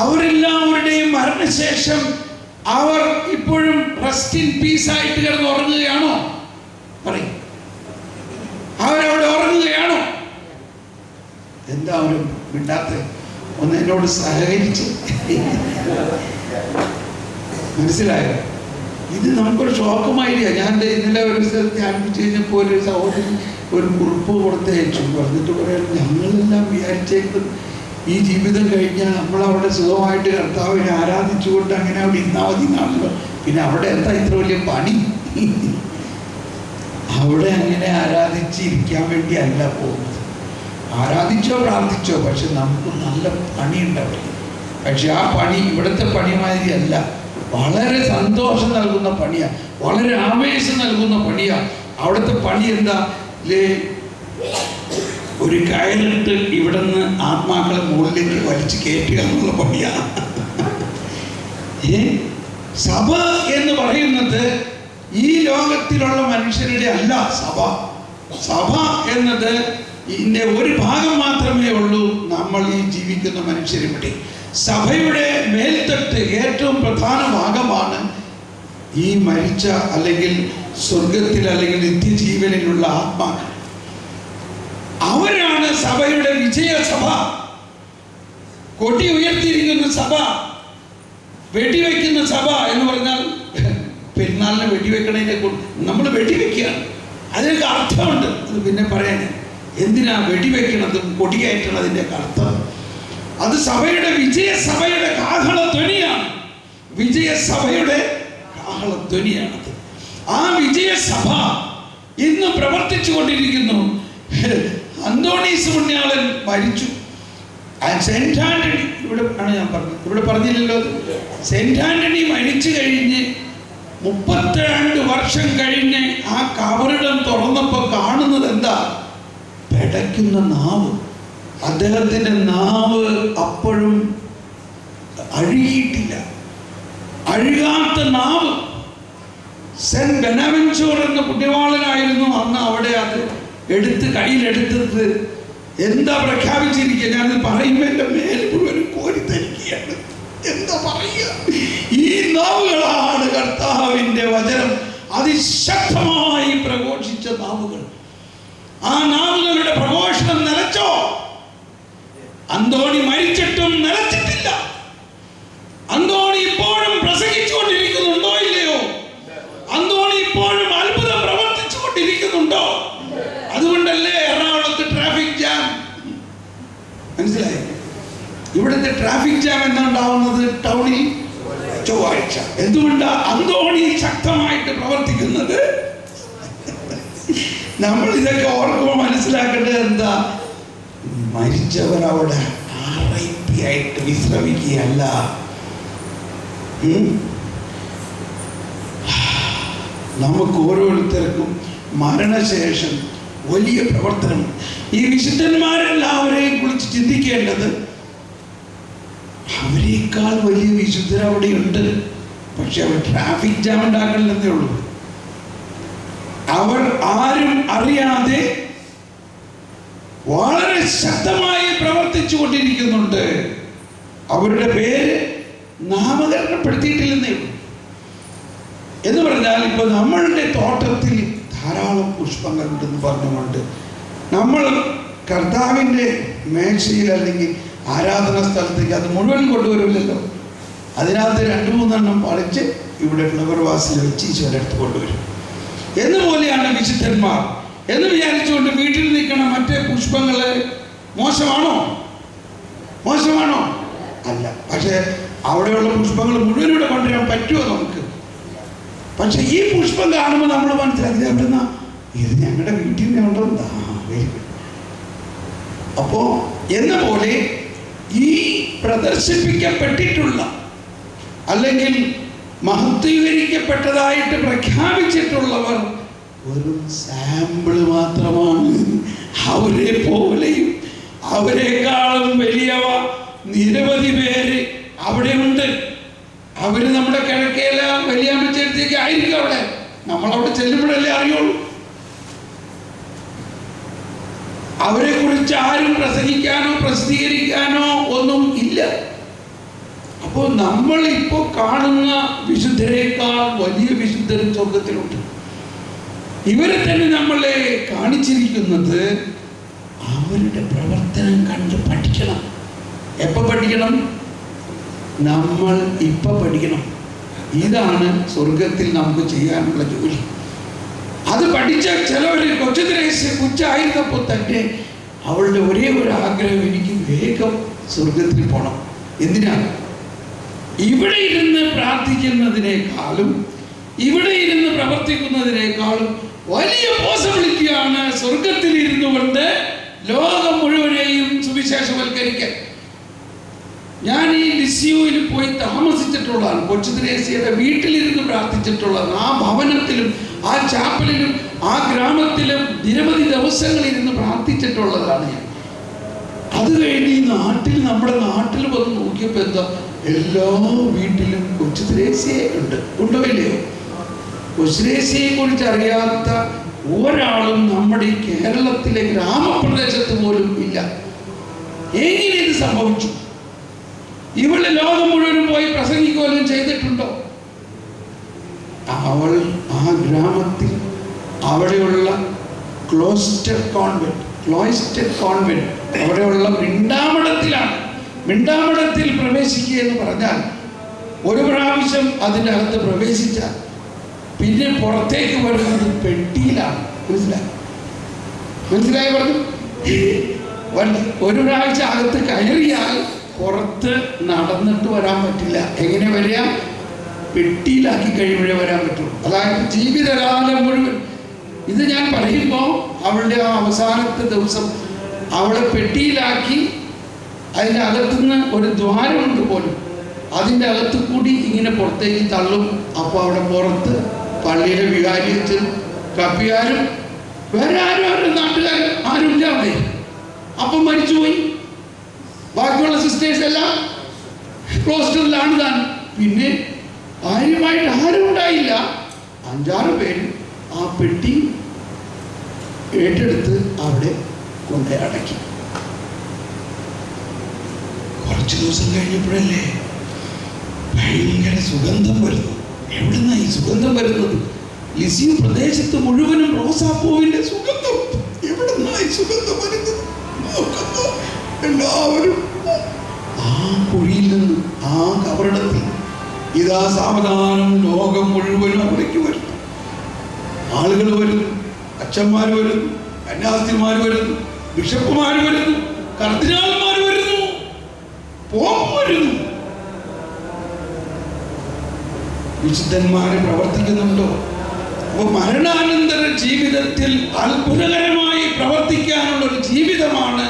അവരെല്ലാവരുടെയും മരണശേഷം അവർ ഇപ്പോഴും റെസ്റ്റ് ഇൻ പീസ് ആയിട്ട് കിടന്ന് ഉറങ്ങുകയാണോ? പറയും. അവരവിടെ ഉറങ്ങുകയാണോ? എന്താ അവരും മിണ്ടാത്ത? ഒന്ന് എന്നോട് സഹകരിച്ച്. മനസ്സിലായോ? ഇത് നമുക്കൊരു ഷോക്കുമായില്ല. ഞാൻ ഇന്നലെ ഒരു സ്ഥലത്ത് ധ്യാനിപ്പിച്ച് കഴിഞ്ഞപ്പോൾ ഒരു സഹോദരി ഒരു കുറിപ്പ് കൊടുത്തയച്ചു. പറഞ്ഞിട്ട് പറയാൻ, ഞങ്ങളെല്ലാം വിചാരിച്ചേക്കും ഈ ജീവിതം കഴിഞ്ഞാൽ നമ്മളവിടെ സുഖമായിട്ട് കർത്താവിനെ ആരാധിച്ചുകൊണ്ട് അങ്ങനെ അവിടെ ഇരുന്നാൽ മതി എന്നാണല്ലോ. പിന്നെ അവിടെ എന്താ ഇത്ര വലിയ പണി? അവിടെ അങ്ങനെ ആരാധിച്ചിരിക്കാൻ വേണ്ടി അല്ല പോകുന്നത്. ആരാധിച്ചോ പ്രാർത്ഥിച്ചോ, പക്ഷെ നമുക്ക് നല്ല പണിയുണ്ടവിടെ. പക്ഷെ ആ പണി ഇവിടുത്തെ പണിമാതിരി അല്ല. വളരെ സന്തോഷം നൽകുന്ന പണിയാ, വളരെ ആവേശം നൽകുന്ന പണിയാ. അവിടുത്തെ പണി എന്താ? ഒരു കയറിട്ട് ഇവിടെ നിന്ന് ആത്മാക്കളെ മുകളിലേക്ക് വലിച്ചു കയറ്റുക എന്നുള്ള പണിയാണ്. സഭ എന്ന് പറയുന്നത് ഈ ലോകത്തിലുള്ള മനുഷ്യരുടെ അല്ല. സഭ എന്നത് ഇതിൻ്റെ ഒരു ഭാഗം മാത്രമേ ഉള്ളൂ. നമ്മൾ ഈ ജീവിക്കുന്ന മനുഷ്യരിവിടെ സഭയുടെ മേൽത്തട്ട് ഏറ്റവും പ്രധാന ഭാഗമാണ് ഈ മരിച്ച അല്ലെങ്കിൽ സ്വർഗത്തിൽ അല്ലെങ്കിൽ നിത്യജീവനിലുള്ള ആത്മാക്കൾ. അവരാണ് സഭയുടെ വിജയസഭ. കൊടി ഉയർത്തിയിരിക്കുന്ന സഭ, വെടിവെക്കുന്ന സഭ എന്ന് പറഞ്ഞാൽ പെരുന്നാളിനെ വെടിവെക്കണതിനെ നമ്മൾ വെടിവെക്കുകയാണ്. അതിനൊക്കെ അർത്ഥമുണ്ട്. അത് പിന്നെ പറയാൻ എന്തിനാ വെടിവെക്കണതും കൊടിയേറ്റണതിൻ്റെ അർത്ഥം. അത് സഭയുടെ വിജയസഭയുടെ കാഹളധ്വനിയാണ്. വിജയസഭയുടെ കാഹളധ്വനിയാണത്. ആ വിജയസഭ ഇന്ന് പ്രവർത്തിച്ചു കൊണ്ടിരിക്കുന്നു. അന്തോണീസ് പുണ്യാളൻ മരിച്ചു. സെന്റ് ആന്റണി ഇവിടെ ആണ് ഞാൻ പറഞ്ഞത്, ഇവിടെ പറഞ്ഞില്ലല്ലോ. സെന്റ് ആന്റണി മരിച്ചു കഴിഞ്ഞ് 32 വർഷം കഴിഞ്ഞ് ആ കബറിടം തുറന്നപ്പോൾ കാണുന്നത് എന്താ? പെടയ്ക്കുന്ന നാവ്. അദ്ദേഹത്തിൻ്റെ നാവ് അപ്പോഴും അഴുകിയിട്ടില്ല, അഴുകാത്ത നാവ്. സെന്റ് ബെനവൻചൂർ എന്ന കുട്ടിവാളനായിരുന്നു അന്ന് അവിടെ. അത് കയ്യിലെടുത്തത് എന്താ പ്രഖ്യാപിച്ചിരിക്കുക? ഞാനത് പറയുമ്പോൾ എൻ്റെ മേൽ മുഴുവൻ കോരിത്തരിക്കുകയാണ്. എന്താ പറയുക? ഈ നാവുകളാണ് കർത്താവിൻ്റെ വചനം അതിശക്തമായി പ്രഘോഷിച്ച നാവുകൾ. ആ നാവുകളുടെ പ്രഘോഷണം നിലച്ചോ? അന്തോണി മരിച്ചിട്ടും നിലച്ചിട്ടില്ല. അന്തോണി ഇപ്പോഴും പ്രസംഗിച്ചുകൊണ്ടിരിക്കുന്നുണ്ടോ ഇല്ലയോ? അന്തോണി ഇപ്പോഴും അത്ഭുതം പ്രവർത്തിച്ചു കൊണ്ടിരിക്കുന്നുണ്ടോ? അതുകൊണ്ടല്ലേ എറണാകുളത്ത് ട്രാഫിക് ജാം. മനസ്സിലായി? ഇവിടുത്തെ ട്രാഫിക് ജാം എന്താണ്ടാവുന്നത്? ടൗണിൽ ചൊവ്വാഴ്ച. എന്തുകൊണ്ടാ? അന്തോണി ശക്തമായിട്ട് പ്രവർത്തിക്കുന്നത്. നമ്മൾ ഇതൊക്കെ ഓർക്കുമ്പോൾ മനസ്സിലാക്കേണ്ടത് എന്താ? മരിച്ചവർ അവിടെ RIP ആയിട്ട് വിശ്രമിക്കുകയല്ല. നമുക്ക് ഓരോരുത്തർക്കും മരണശേഷം വലിയ പ്രവർത്തനം. ഈ വിശുദ്ധന്മാരെല്ലാവരെയും കുറിച്ച് ചിന്തിക്കേണ്ടത് അവരെക്കാൾ വലിയ വിശുദ്ധർ അവിടെയുണ്ട്. പക്ഷെ അവർ ട്രാഫിക് ജാം ഉണ്ടാക്കണമെന്നേ ഉള്ളൂ. അവർ ആരും അറിയാതെ വളരെ ശക്തമായി പ്രവർത്തിച്ചു കൊണ്ടിരിക്കുന്നുണ്ട്. അവരുടെ പേര് നാമകരണപ്പെടുത്തിയിട്ടില്ലെന്നേ ഉള്ളൂ. എന്ന് പറഞ്ഞാൽ ഇപ്പൊ നമ്മളുടെ തോട്ടത്തിൽ ധാരാളം പുഷ്പങ്ങളുണ്ടെന്ന് പറഞ്ഞുകൊണ്ട് നമ്മൾ കർത്താവിൻ്റെ മേശയിൽ അല്ലെങ്കിൽ ആരാധന സ്ഥലത്തേക്ക് അത് മുഴുവൻ കൊണ്ടുവരില്ലല്ലോ. അതിനകത്ത് 2-3 പറിച്ച് ഇവിടെ ഫ്ലവർ വാസിൽ വെച്ച് ഈശോരെടുത്ത് കൊണ്ടുവരും. എന്നുപോലെയാണ് വിശുദ്ധന്മാർ എന്ന് വിചാരിച്ചുകൊണ്ട് വീട്ടിൽ നിൽക്കണ മറ്റേ പുഷ്പങ്ങൾ മോശമാണോ? അല്ല. പക്ഷേ അവിടെയുള്ള പുഷ്പങ്ങൾ മുഴുവൻ ഇവിടെ കൊണ്ടുവരാൻ പറ്റുമോ നമുക്ക്? പക്ഷെ ഈ പുഷ്പം കാണുമ്പോൾ നമ്മൾ മനസ്സിലാക്കി എവിടുന്ന ഇത് ഞങ്ങളുടെ വീട്ടിൽ നിന്ന് ഉണ്ടെന്നാ. അപ്പോ എന്ന പോലെ ഈ പ്രദർശിപ്പിക്കപ്പെട്ടിട്ടുള്ള അല്ലെങ്കിൽ മഹത്വീകരിക്കപ്പെട്ടതായിട്ട് പ്രഖ്യാപിച്ചിട്ടുള്ളവർ ഒരു സാമ്പിൾ മാത്രമാണ്. അവരെ പോലെയും അവരെക്കാളും വലിയവ നിരവധി പേര് അവിടെയുണ്ട്. അവര് നമ്മുടെ കിഴക്കേല വലിയമ്മച്ചേരത്തേക്ക് ആയിരിക്കും അവിടെ. നമ്മളവിടെ ചെല്ലുമ്പോഴല്ലേ അറിയുള്ളൂ. അവരെ കുറിച്ച് ആരും പ്രസംഗിക്കാനോ പ്രസിദ്ധീകരിക്കാനോ ഒന്നും ഇല്ല. അപ്പോൾ നമ്മൾ ഇപ്പോൾ കാണുന്ന വിശുദ്ധരെക്കാൾ വലിയ വിശുദ്ധർ സ്വർഗത്തിലുണ്ട്. ഇവരെ തന്നെ നമ്മളെ കാണിച്ചിരിക്കുന്നത് അവരുടെ പ്രവർത്തനം കണ്ട് പഠിക്കണം. എപ്പോൾ പഠിക്കണം? നമ്മൾ ഇപ്പം പഠിക്കണം. ഇതാണ് സ്വർഗത്തിൽ നമുക്ക് ചെയ്യാനുള്ള ജോലി. അത് പഠിച്ച ചിലവർ കൊച്ചു ത്രേസ്യ കൊച്ചായിരുന്നപ്പോൾ തന്നെ അവളുടെ ഒരേ ഒരു ആഗ്രഹം, എനിക്ക് വേഗം സ്വർഗത്തിൽ പോകണം. എന്തിനാണ്? ഇവിടെ ഇരുന്ന് പ്രാർത്ഥിക്കുന്നതിനേക്കാളും ഇവിടെ ഇരുന്ന് പ്രവർത്തിക്കുന്നതിനേക്കാളും വലിയ പോസിബിലിറ്റിയാണ് സ്വർഗത്തിൽ ഇരുന്നു കൊണ്ട് ലോകം മുഴുവനെയും സുവിശേഷവൽക്കരിക്കാൻ. ഞാൻ ഈ ലിസിയോയിൽ പോയി താമസിച്ചിട്ടുള്ളതാണ്. കൊച്ചു ത്രേസ്യയുടെ വീട്ടിലിരുന്ന് പ്രാർത്ഥിച്ചിട്ടുള്ളതാണ്. ആ ഭവനത്തിലും ആ ചാപ്പലിലും ആ ഗ്രാമത്തിലും നിരവധി ദിവസങ്ങളിരുന്ന് പ്രാർത്ഥിച്ചിട്ടുള്ളതാണ് ഞാൻ. അത് കഴിഞ്ഞ് ഈ നാട്ടിൽ, നമ്മുടെ നാട്ടിൽ വന്ന് നോക്കിയപ്പോൾ എന്താ, എല്ലാ വീട്ടിലും കൊച്ചു ത്രേസ്യ ഉണ്ട്. ഉണ്ടോയില്ലയോ? കൊച്ചു ത്രേസ്യയെ കുറിച്ച് അറിയാത്ത ഒരാളും നമ്മുടെ ഈ കേരളത്തിലെ ഗ്രാമപ്രദേശത്ത് പോലും ഇല്ല. എങ്ങനെ ഇത് സംഭവിച്ചു? ഇവള് ലോകം മുഴുവനും പോയി പ്രസംഗിക്കുകയും ചെയ്തിട്ടുണ്ടോ? അവൾ ആ ഗ്രാമത്തിൽ അവിടെയുള്ള ക്ലോസ്റ്റഡ് കോൺവെന്റ് അവിടെയുള്ള മിണ്ടാമഠത്തിലാണ്. മിണ്ടാമഠത്തിൽ പ്രവേശിക്കുക എന്ന് പറഞ്ഞാൽ ഒരു പ്രാവശ്യം അതിൻ്റെ അകത്ത് പ്രവേശിച്ചാൽ പിന്നെ പുറത്തേക്ക് വരുന്നത് പെട്ടിയിലാണ്. മനസ്സിലായി പറഞ്ഞു? ഒരു പ്രാവശ്യം അകത്ത് കയറിയാൽ പുറത്ത് നടന്നിട്ട് വരാൻ പറ്റില്ല. എങ്ങനെ വരിക? പെട്ടിയിലാക്കി കഴിയുമ്പോഴേ വരാൻ പറ്റുള്ളൂ. അതായത് ജീവിതകാലം മുഴുവൻ. ഇത് ഞാൻ പറയുമ്പോൾ അവളുടെ ആ അവസാനത്തെ ദിവസം അവളെ പെട്ടിയിലാക്കി അതിൻ്റെ അകത്തുനിന്ന് ഒരു ദ്വാരമുണ്ട് പോലും, അതിൻ്റെ അകത്ത് കൂടി ഇങ്ങനെ പുറത്തേക്ക് തള്ളും. അപ്പോൾ അവിടെ പുറത്ത് പള്ളിയിലെ വികാരിയച്ഛൻ, കപ്പിയാരും വേറെ ആരും നാട്ടുകാരും ആരുമില്ല അവിടെ. അപ്പം മരിച്ചുപോയി. ബാക്കിയുള്ള സിസ്റ്റേഴ്സ് എല്ലാം ക്ലോസ്റ്ററിലാണ് താൻ. പിന്നെ കാര്യമായിട്ട് ആരും ഉണ്ടായില്ല. 5-6 പേര് ആ പെട്ടി ഏറ്റെടുത്ത് അവിടെ കൊണ്ട് അടക്കി. കുറച്ച് ദിവസം കഴിഞ്ഞപ്പോഴല്ലേ ഭയങ്കര സുഗന്ധം വരുന്നു. എവിടുന്നാ ഈ സുഗന്ധം വരുന്നത്? ലിസിയു പ്രദേശത്ത് മുഴുവനും റോസാപ്പൂവിന്റെ സുഗന്ധം. എവിടുന്നാ ഈ സുഗന്ധം വരുന്നത്? നോക്കുന്നു എല്ലാവരും ആ കുഴിയിൽ നിന്ന്, ആ കബറിടത്തിൽ ഇതാ സാവധാനം ലോകം മുഴുവനും അവിടേക്ക് വരുന്നു. ആളുകൾ വരുന്നു, അച്ഛന്മാർ വരുന്നു, കന്യാസ്ത്രീമാർ വരുന്നു, ബിഷപ്പുമാർ വരുന്നു, കർദിനാൾമാർ വരുന്നു, പോപ്പ് വരുന്നു. വിശുദ്ധന്മാരെ പ്രവർത്തിക്കുന്നുണ്ടോ? അപ്പോൾ മരണാനന്തര ജീവിതത്തിൽ അത്ഭുതകരമായി പ്രവർത്തിക്കാനുള്ള ഒരു ജീവിതമാണ്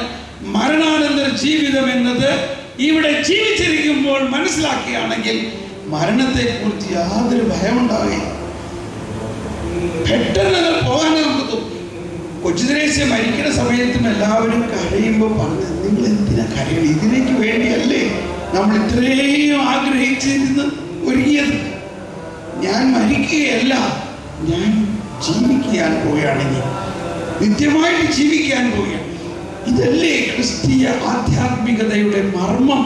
മരണാനന്തര ജീവിതം എന്നത്. ഇവിടെ ജീവിച്ചിരിക്കുമ്പോൾ മനസ്സിലാക്കുകയാണെങ്കിൽ മരണത്തെക്കുറിച്ച് യാതൊരു ഭയമുണ്ടാവുകയില്ല. പെട്ടെന്ന് പോകാൻ നമുക്ക് തോന്നും. കൊച്ചു ത്രേസ്യ മരിക്കുന്ന സമയത്തും എല്ലാവരും കരയുമ്പോൾ പറഞ്ഞു, നിങ്ങൾ എന്തിനാ കരയുന്നത്? ഇതിലേക്ക് വേണ്ടിയല്ലേ നമ്മൾ ഇത്രയും ആഗ്രഹിച്ചിരുന്ന് ഒരുങ്ങിയത്? ഞാൻ മരിക്കുകയല്ല, ഞാൻ ജീവിക്കാൻ പോവുകയാണെങ്കിൽ നിത്യമായിട്ട് ജീവിക്കാൻ പോവുകയാണ്. ഇതല്ലേ ക്രിസ്തീയ ആധ്യാത്മികതയുടെ മർമ്മം.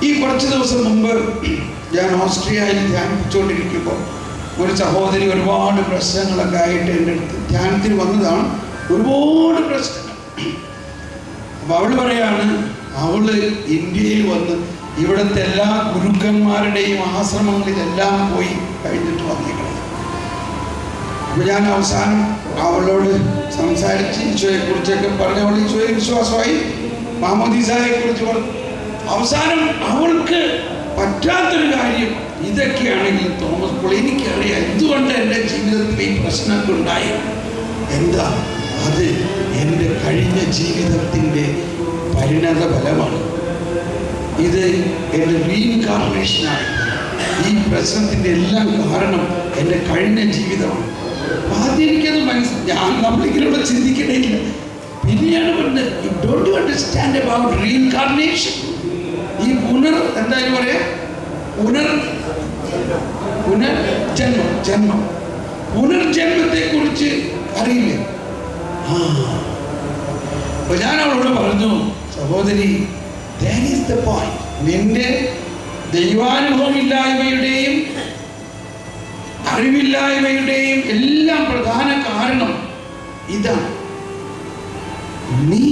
ഈ കുറച്ച് ദിവസം മുമ്പ് ഞാൻ ഓസ്ട്രിയയിൽ ധ്യാനിപ്പിച്ചുകൊണ്ടിരിക്കുമ്പോൾ ഒരു സഹോദരി ഒരുപാട് പ്രശ്നങ്ങളൊക്കെ ആയിട്ട് എൻ്റെ അടുത്ത് ധ്യാനത്തിന് വന്നതാണ്. ഒരുപാട് പ്രശ്നങ്ങൾ. അപ്പോൾ അവൾ പറയാണ്, അവള് ഇന്ത്യയിൽ വന്ന് ഇവിടുത്തെ എല്ലാ ഗുരുക്കന്മാരുടെയും ആശ്രമങ്ങളിലെല്ലാം പോയി കഴിഞ്ഞിട്ട് വന്നിരിക്കണം. അപ്പോൾ ഞാൻ അവസാനം അവളോട് സംസാരിച്ച് ഈശോയെക്കുറിച്ചൊക്കെ പറഞ്ഞ് അവൾ ഈശോയെ വിശ്വാസമായി, മാമോദീസായെക്കുറിച്ച് പറഞ്ഞു. അവസാനം അവൾക്ക് പറ്റാത്തൊരു കാര്യം ഇതൊക്കെയാണെങ്കിൽ, തോമസ് പോൾ എനിക്കറിയാം എന്തുകൊണ്ട് എൻ്റെ ജീവിതത്തിൽ ഈ പ്രശ്നമൊക്കെ ഉണ്ടായി. എന്താ അത്? എൻ്റെ കഴിഞ്ഞ ജീവിതത്തിൻ്റെ പരിണത ഫലമാണ്. ഇത് എൻ്റെ റീഇൻകാർണേഷനാണ്. ഈ പ്രശ്നത്തിൻ്റെ എല്ലാം കാരണം എൻ്റെ കഴിഞ്ഞ ജീവിതമാണ്. ആദ്യം എനിക്കത് ഞാൻ നമ്മളിങ്ങനെ ചിന്തിക്കണേയില്ല. പിന്നെയാണ് പറഞ്ഞത്, you don't understand about reincarnation. ഈ എന്തായാലും പറയാ പുനർജന്മത്തെ കുറിച്ച് അറിയില്ലേ? അപ്പൊ ഞാൻ അവളോട് പറഞ്ഞു, സഹോദരി, that is the point. നിന്റെ ദൈവാനുഭവമില്ലായ്മയുടെയും അറിവില്ലായ്മയുടെയും എല്ലാം പ്രധാന കാരണം ഇതാണ്. നീ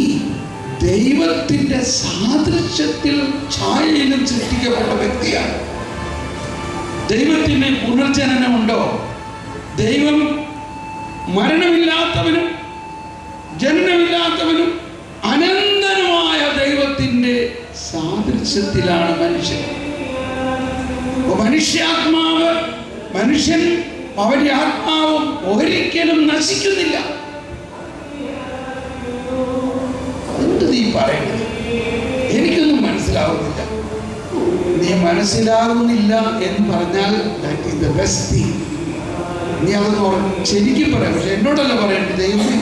ദൈവത്തിന്റെ സാദൃശ്യത്തിൽ ഛായയിലും സൃഷ്ടിക്കപ്പെട്ട വ്യക്തിയാണ്. ദൈവത്തിന് പുനർജനനമുണ്ടോ? ദൈവം മരണമില്ലാത്തവനും ജനനമില്ലാത്തവനും അനന്തനുമായ ദൈവത്തിന്റെ സാദൃശ്യത്തിലാണ് മനുഷ്യൻ. മനുഷ്യാത്മാവ്, മനുഷ്യൻ അവന്റെ ആത്മാവും ഒരിക്കലും നശിക്കുന്നില്ല. എന്ത് നീ പറയുന്നത്? എനിക്കൊന്നും മനസ്സിലാവുന്നില്ല. നീ മനസ്സിലാവുന്നില്ല എന്ന് പറഞ്ഞാൽ that is the best thing. നീ അതൊന്ന് ശരിക്കും പറയാം. പക്ഷെ എന്നോടല്ല പറയേണ്ടത്. ദൈവമേ,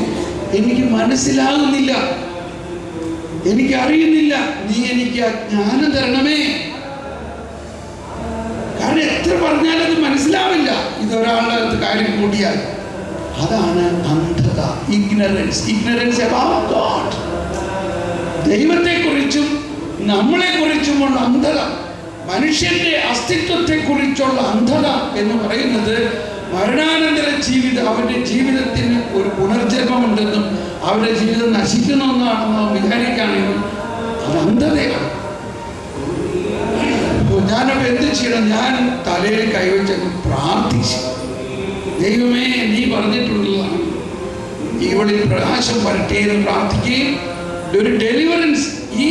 എനിക്ക് മനസ്സിലാകുന്നില്ല, എനിക്കറിയുന്നില്ല, നീ എനിക്ക് ആ ജ്ഞാനം തരണമേ. കാരണം എത്ര പറഞ്ഞാലും അത് മനസ്സിലാവില്ല. ഇതൊരാളുടെ അടുത്ത് കാര്യം കൂടിയാൽ അതാണ് അന്ധത, ഇഗ്നറൻസ് അബൌട്ട് ഗോഡ്. ദൈവത്തെക്കുറിച്ചും നമ്മളെക്കുറിച്ചുമുള്ള അന്ധത, മനുഷ്യന്റെ അസ്തിത്വത്തെക്കുറിച്ചുള്ള അന്ധത എന്ന് പറയുന്നത് മരണാനന്തര ജീവിതം, അവന്റെ ജീവിതത്തിന് ഒരു പുനർജന്മമുണ്ടെന്നും അവരുടെ ജീവിതം നശിക്കണമെന്നാണെന്നോ വിചാരിക്കുകയാണെങ്കിൽ അത് അന്ധതയാണ്. ഞാനപ്പോൾ എന്ത് ചെയ്യണം? ഞാൻ തലയിൽ കൈവച്ചങ്ങ് പ്രാർത്ഥിച്ചു. ദൈവമേ, നീ പറഞ്ഞിട്ടുള്ളതാണ്, ഇവളിൽ പ്രകാശം വരട്ടെ എന്ന് പ്രാർത്ഥിക്കുകയും ഒരു ഡെലിവറൻസ്, ഈ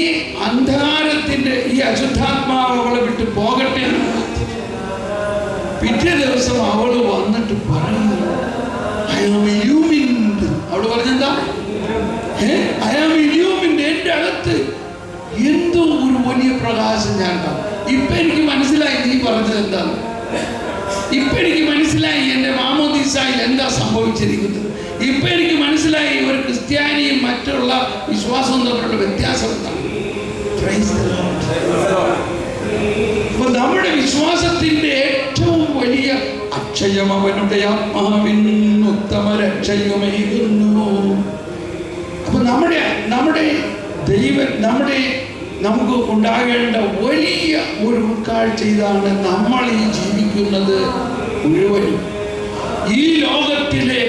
അന്ധകാരത്തിന്റെ ഈ അശുദ്ധാത്മാവ് അവളെ വിട്ട് പോകട്ടെ എന്ന് പ്രാർത്ഥിച്ചു. പിറ്റേ ദിവസം അവള് വന്നിട്ട് പറയുന്നു, ഐ ആം ഇല്യൂമിൻഡ്. അവള് പറഞ്ഞെന്താ? I am illumined. എൻ്റെ അകത്ത് എന്തോ ഒരു വലിയ പ്രകാശം ഞാൻ കാണും. ഇപ്പൊ എനിക്ക് മനസ്സിലായി നീ പറഞ്ഞത് എന്താണ്. ഇപ്പൊ എനിക്ക് മനസ്സിലായി എൻ്റെ മാമോദീസായിൽ എന്താ സംഭവിച്ചിരിക്കുന്നത്. ഇപ്പൊ എനിക്ക് മനസ്സിലായി ഒരു ക്രിസ്ത്യാനിയും മറ്റുള്ള വിശ്വാസവും തമ്മിലുള്ള വ്യത്യാസം എന്താണ്. അപ്പൊ നമ്മുടെ വിശ്വാസത്തിന്റെ ഏറ്റവും വലിയ അക്ഷയം അവനുടെ ആത്മാവിൻ ഉത്തമ രക്ഷയുമേകുന്നു. അപ്പൊ നമ്മുടെ നമുക്ക് ഉണ്ടാകേണ്ട വലിയ ഒരു ഉൾക്കാഴ്ച ഇതാണ്. നമ്മൾ ഈ ജീവിക്കുന്നത് മുഴുവനും ഈ ലോകത്തിലെ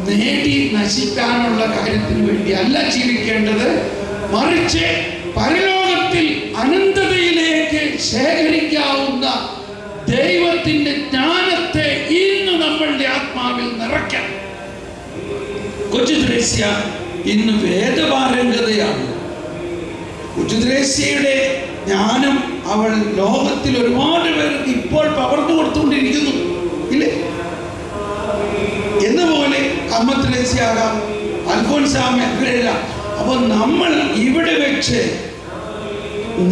നേടി നശിക്കാനുള്ള കാര്യത്തിന് വേണ്ടി അല്ല ജീവിക്കേണ്ടത്, മറിച്ച് പരലോകത്തിൽ അനന്തതയിലേക്ക് ശേഖരിക്കാവുന്ന ദൈവത്തിന്റെ ജ്ഞാനത്തെ ഇന്ന് നമ്മളുടെ ആത്മാവിൽ നിറയ്ക്കണം. കൊച്ചു ത്രേസ്യ ഇന്ന് വേദപാരംഗതയാണ്. കൊച്ചു ത്രേസ്യയുടെ ജ്ഞാനം അവൾ ലോകത്തിൽ ഒരുപാട് പേർക്ക് ഇപ്പോൾ പകർന്നു കൊടുത്തുകൊണ്ടിരിക്കുന്നു, ഇല്ലേ? എന്നപോലെ അമ്മ ത്രേസ്യാകാം, അൽഫോൻസാമ്മ, ഇവരെല്ലാം. അപ്പൊ നമ്മൾ ഇവിടെ വെച്ച്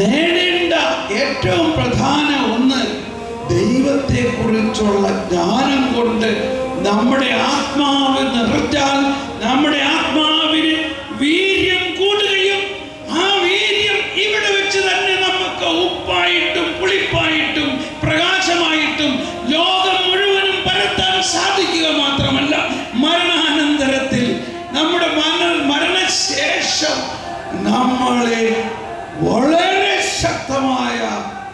നേടേണ്ട ഏറ്റവും പ്രധാന ഒന്ന് ദൈവത്തെ കുറിച്ചുള്ള ജ്ഞാനം കൊണ്ട് നമ്മുടെ ആത്മാവ് നിറച്ചാൽ നമ്മുടെ ആത്മാവിന് വീര്യം കൂടുകയും ആ വീര്യം ഇവിടെ വെച്ച് തന്നെ നമുക്ക് ഉപ്പായിട്ടും പുളിപ്പായിട്ടും പ്രകാശമായിട്ടും ലോകം മുഴുവനും പരത്താൻ സാധിക്കുക മാത്രമല്ല, മരണാനന്തരത്തിൽ നമ്മുടെ മരണശേഷം നമ്മളെ വളരെ ശക്തമായ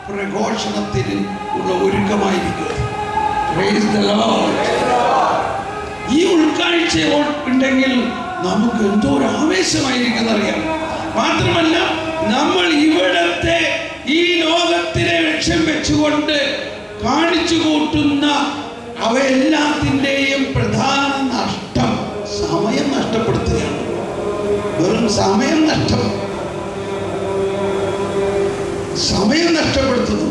പ്രഘോഷണത്തിന് ഉള്ള ഒരുക്കമായിരിക്കുക. ഈ ഉൾക്കാഴ്ച ഉണ്ടെങ്കിൽ നമുക്ക് എന്തോ ഒരു ആവേശമായിരിക്കും അറിയാം. മാത്രമല്ല, നമ്മൾ ഇവിടത്തെ ഈ ലോകത്തിലെ ലക്ഷ്യം വെച്ചുകൊണ്ട് കാണിച്ചു കൂട്ടുന്ന അവയെല്ലാത്തിൻ്റെയും പ്രധാന നഷ്ടം സമയം നഷ്ടപ്പെടുത്തുകയാണ്. വെറും സമയം നഷ്ടപ്പെടുത്തുന്നു.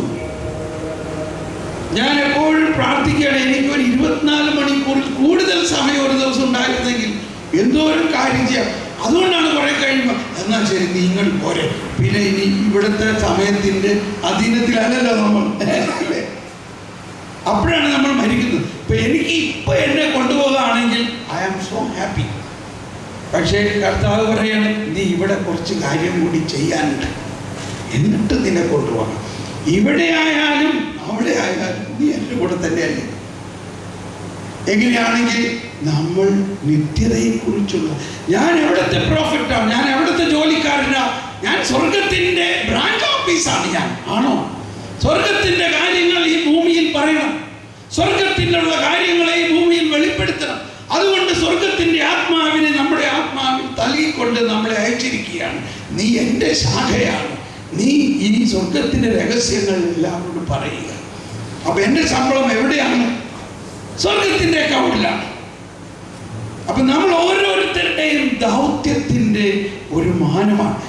ഞാൻ എപ്പോഴും പ്രാർത്ഥിക്കുകയാണ്, എനിക്കൊരു 24 മണിക്കൂറിൽ കൂടുതൽ സമയം ഒരു ദിവസം ഉണ്ടായിരുന്നെങ്കിൽ എന്തോരം കാര്യം ചെയ്യാം. അതുകൊണ്ടാണ് കുറെ കഴിയുമ്പോൾ എന്നാൽ ശരി നിങ്ങൾ പോരെ, പിന്നെ ഇനി ഇവിടുത്തെ സമയത്തിന്റെ അധീനത്തിലല്ലല്ലോ നമ്മൾ. അപ്പോഴാണ് നമ്മൾ മരിക്കുന്നത്. ഇപ്പൊ എനിക്ക് ഇപ്പൊ എന്നെ കൊണ്ടുപോകുകയാണെങ്കിൽ ഐ ആം സോ ഹാപ്പി. പക്ഷേ കർത്താവ് പറയാണ്, നീ ഇവിടെ കുറച്ച് കാര്യം കൂടി ചെയ്യാനുണ്ട്, എന്നിട്ട് നിന്നെ കൊണ്ടുപോകണം. ഇവിടെ ആയാലും അവിടെ ആയാലും നീ എൻ്റെ കൂടെ തന്നെയല്ലേ. എങ്ങനെയാണെങ്കിൽ നമ്മൾ നിത്യതയെ കുറിച്ചുള്ള, ഞാൻ എവിടത്തെ പ്രോഫിറ്റാണ്, ഞാൻ എവിടത്തെ ജോലിക്കാരനാ, ഞാൻ സ്വർഗത്തിന്റെ ബ്രാഞ്ച് ഓഫ് പീസാണ് ഞാൻ. ആണോ? സ്വർഗത്തിന്റെ കാര്യങ്ങൾ ഈ ഭൂമിയിൽ പറയണം, സ്വർഗത്തിലുള്ള കാര്യങ്ങളെ ഈ ഭൂമിയിൽ വെളിപ്പെടുത്തണം. അതുകൊണ്ട് സ്വർഗത്തിന്റെ ആത്മാവിനെ നമ്മുടെ ആത്മാവിൽ തലയിക്കൊണ്ട് നമ്മളെ അയച്ചിരിക്കുകയാണ്. നീ എൻ്റെ ശാഖയാണ്, നീ ഈ സ്വർഗത്തിന്റെ രഹസ്യങ്ങൾ എല്ലാവരോടും പറയുക. അപ്പൊ എൻ്റെ ശമ്പളം എവിടെയാണ്? സ്വർഗത്തിന്റെ അക്കൗണ്ടിലാണ്. അപ്പൊ നമ്മൾ ഓരോരുത്തരുടെയും ദൗത്യത്തിന്റെ ഒരു മാനമാണ്.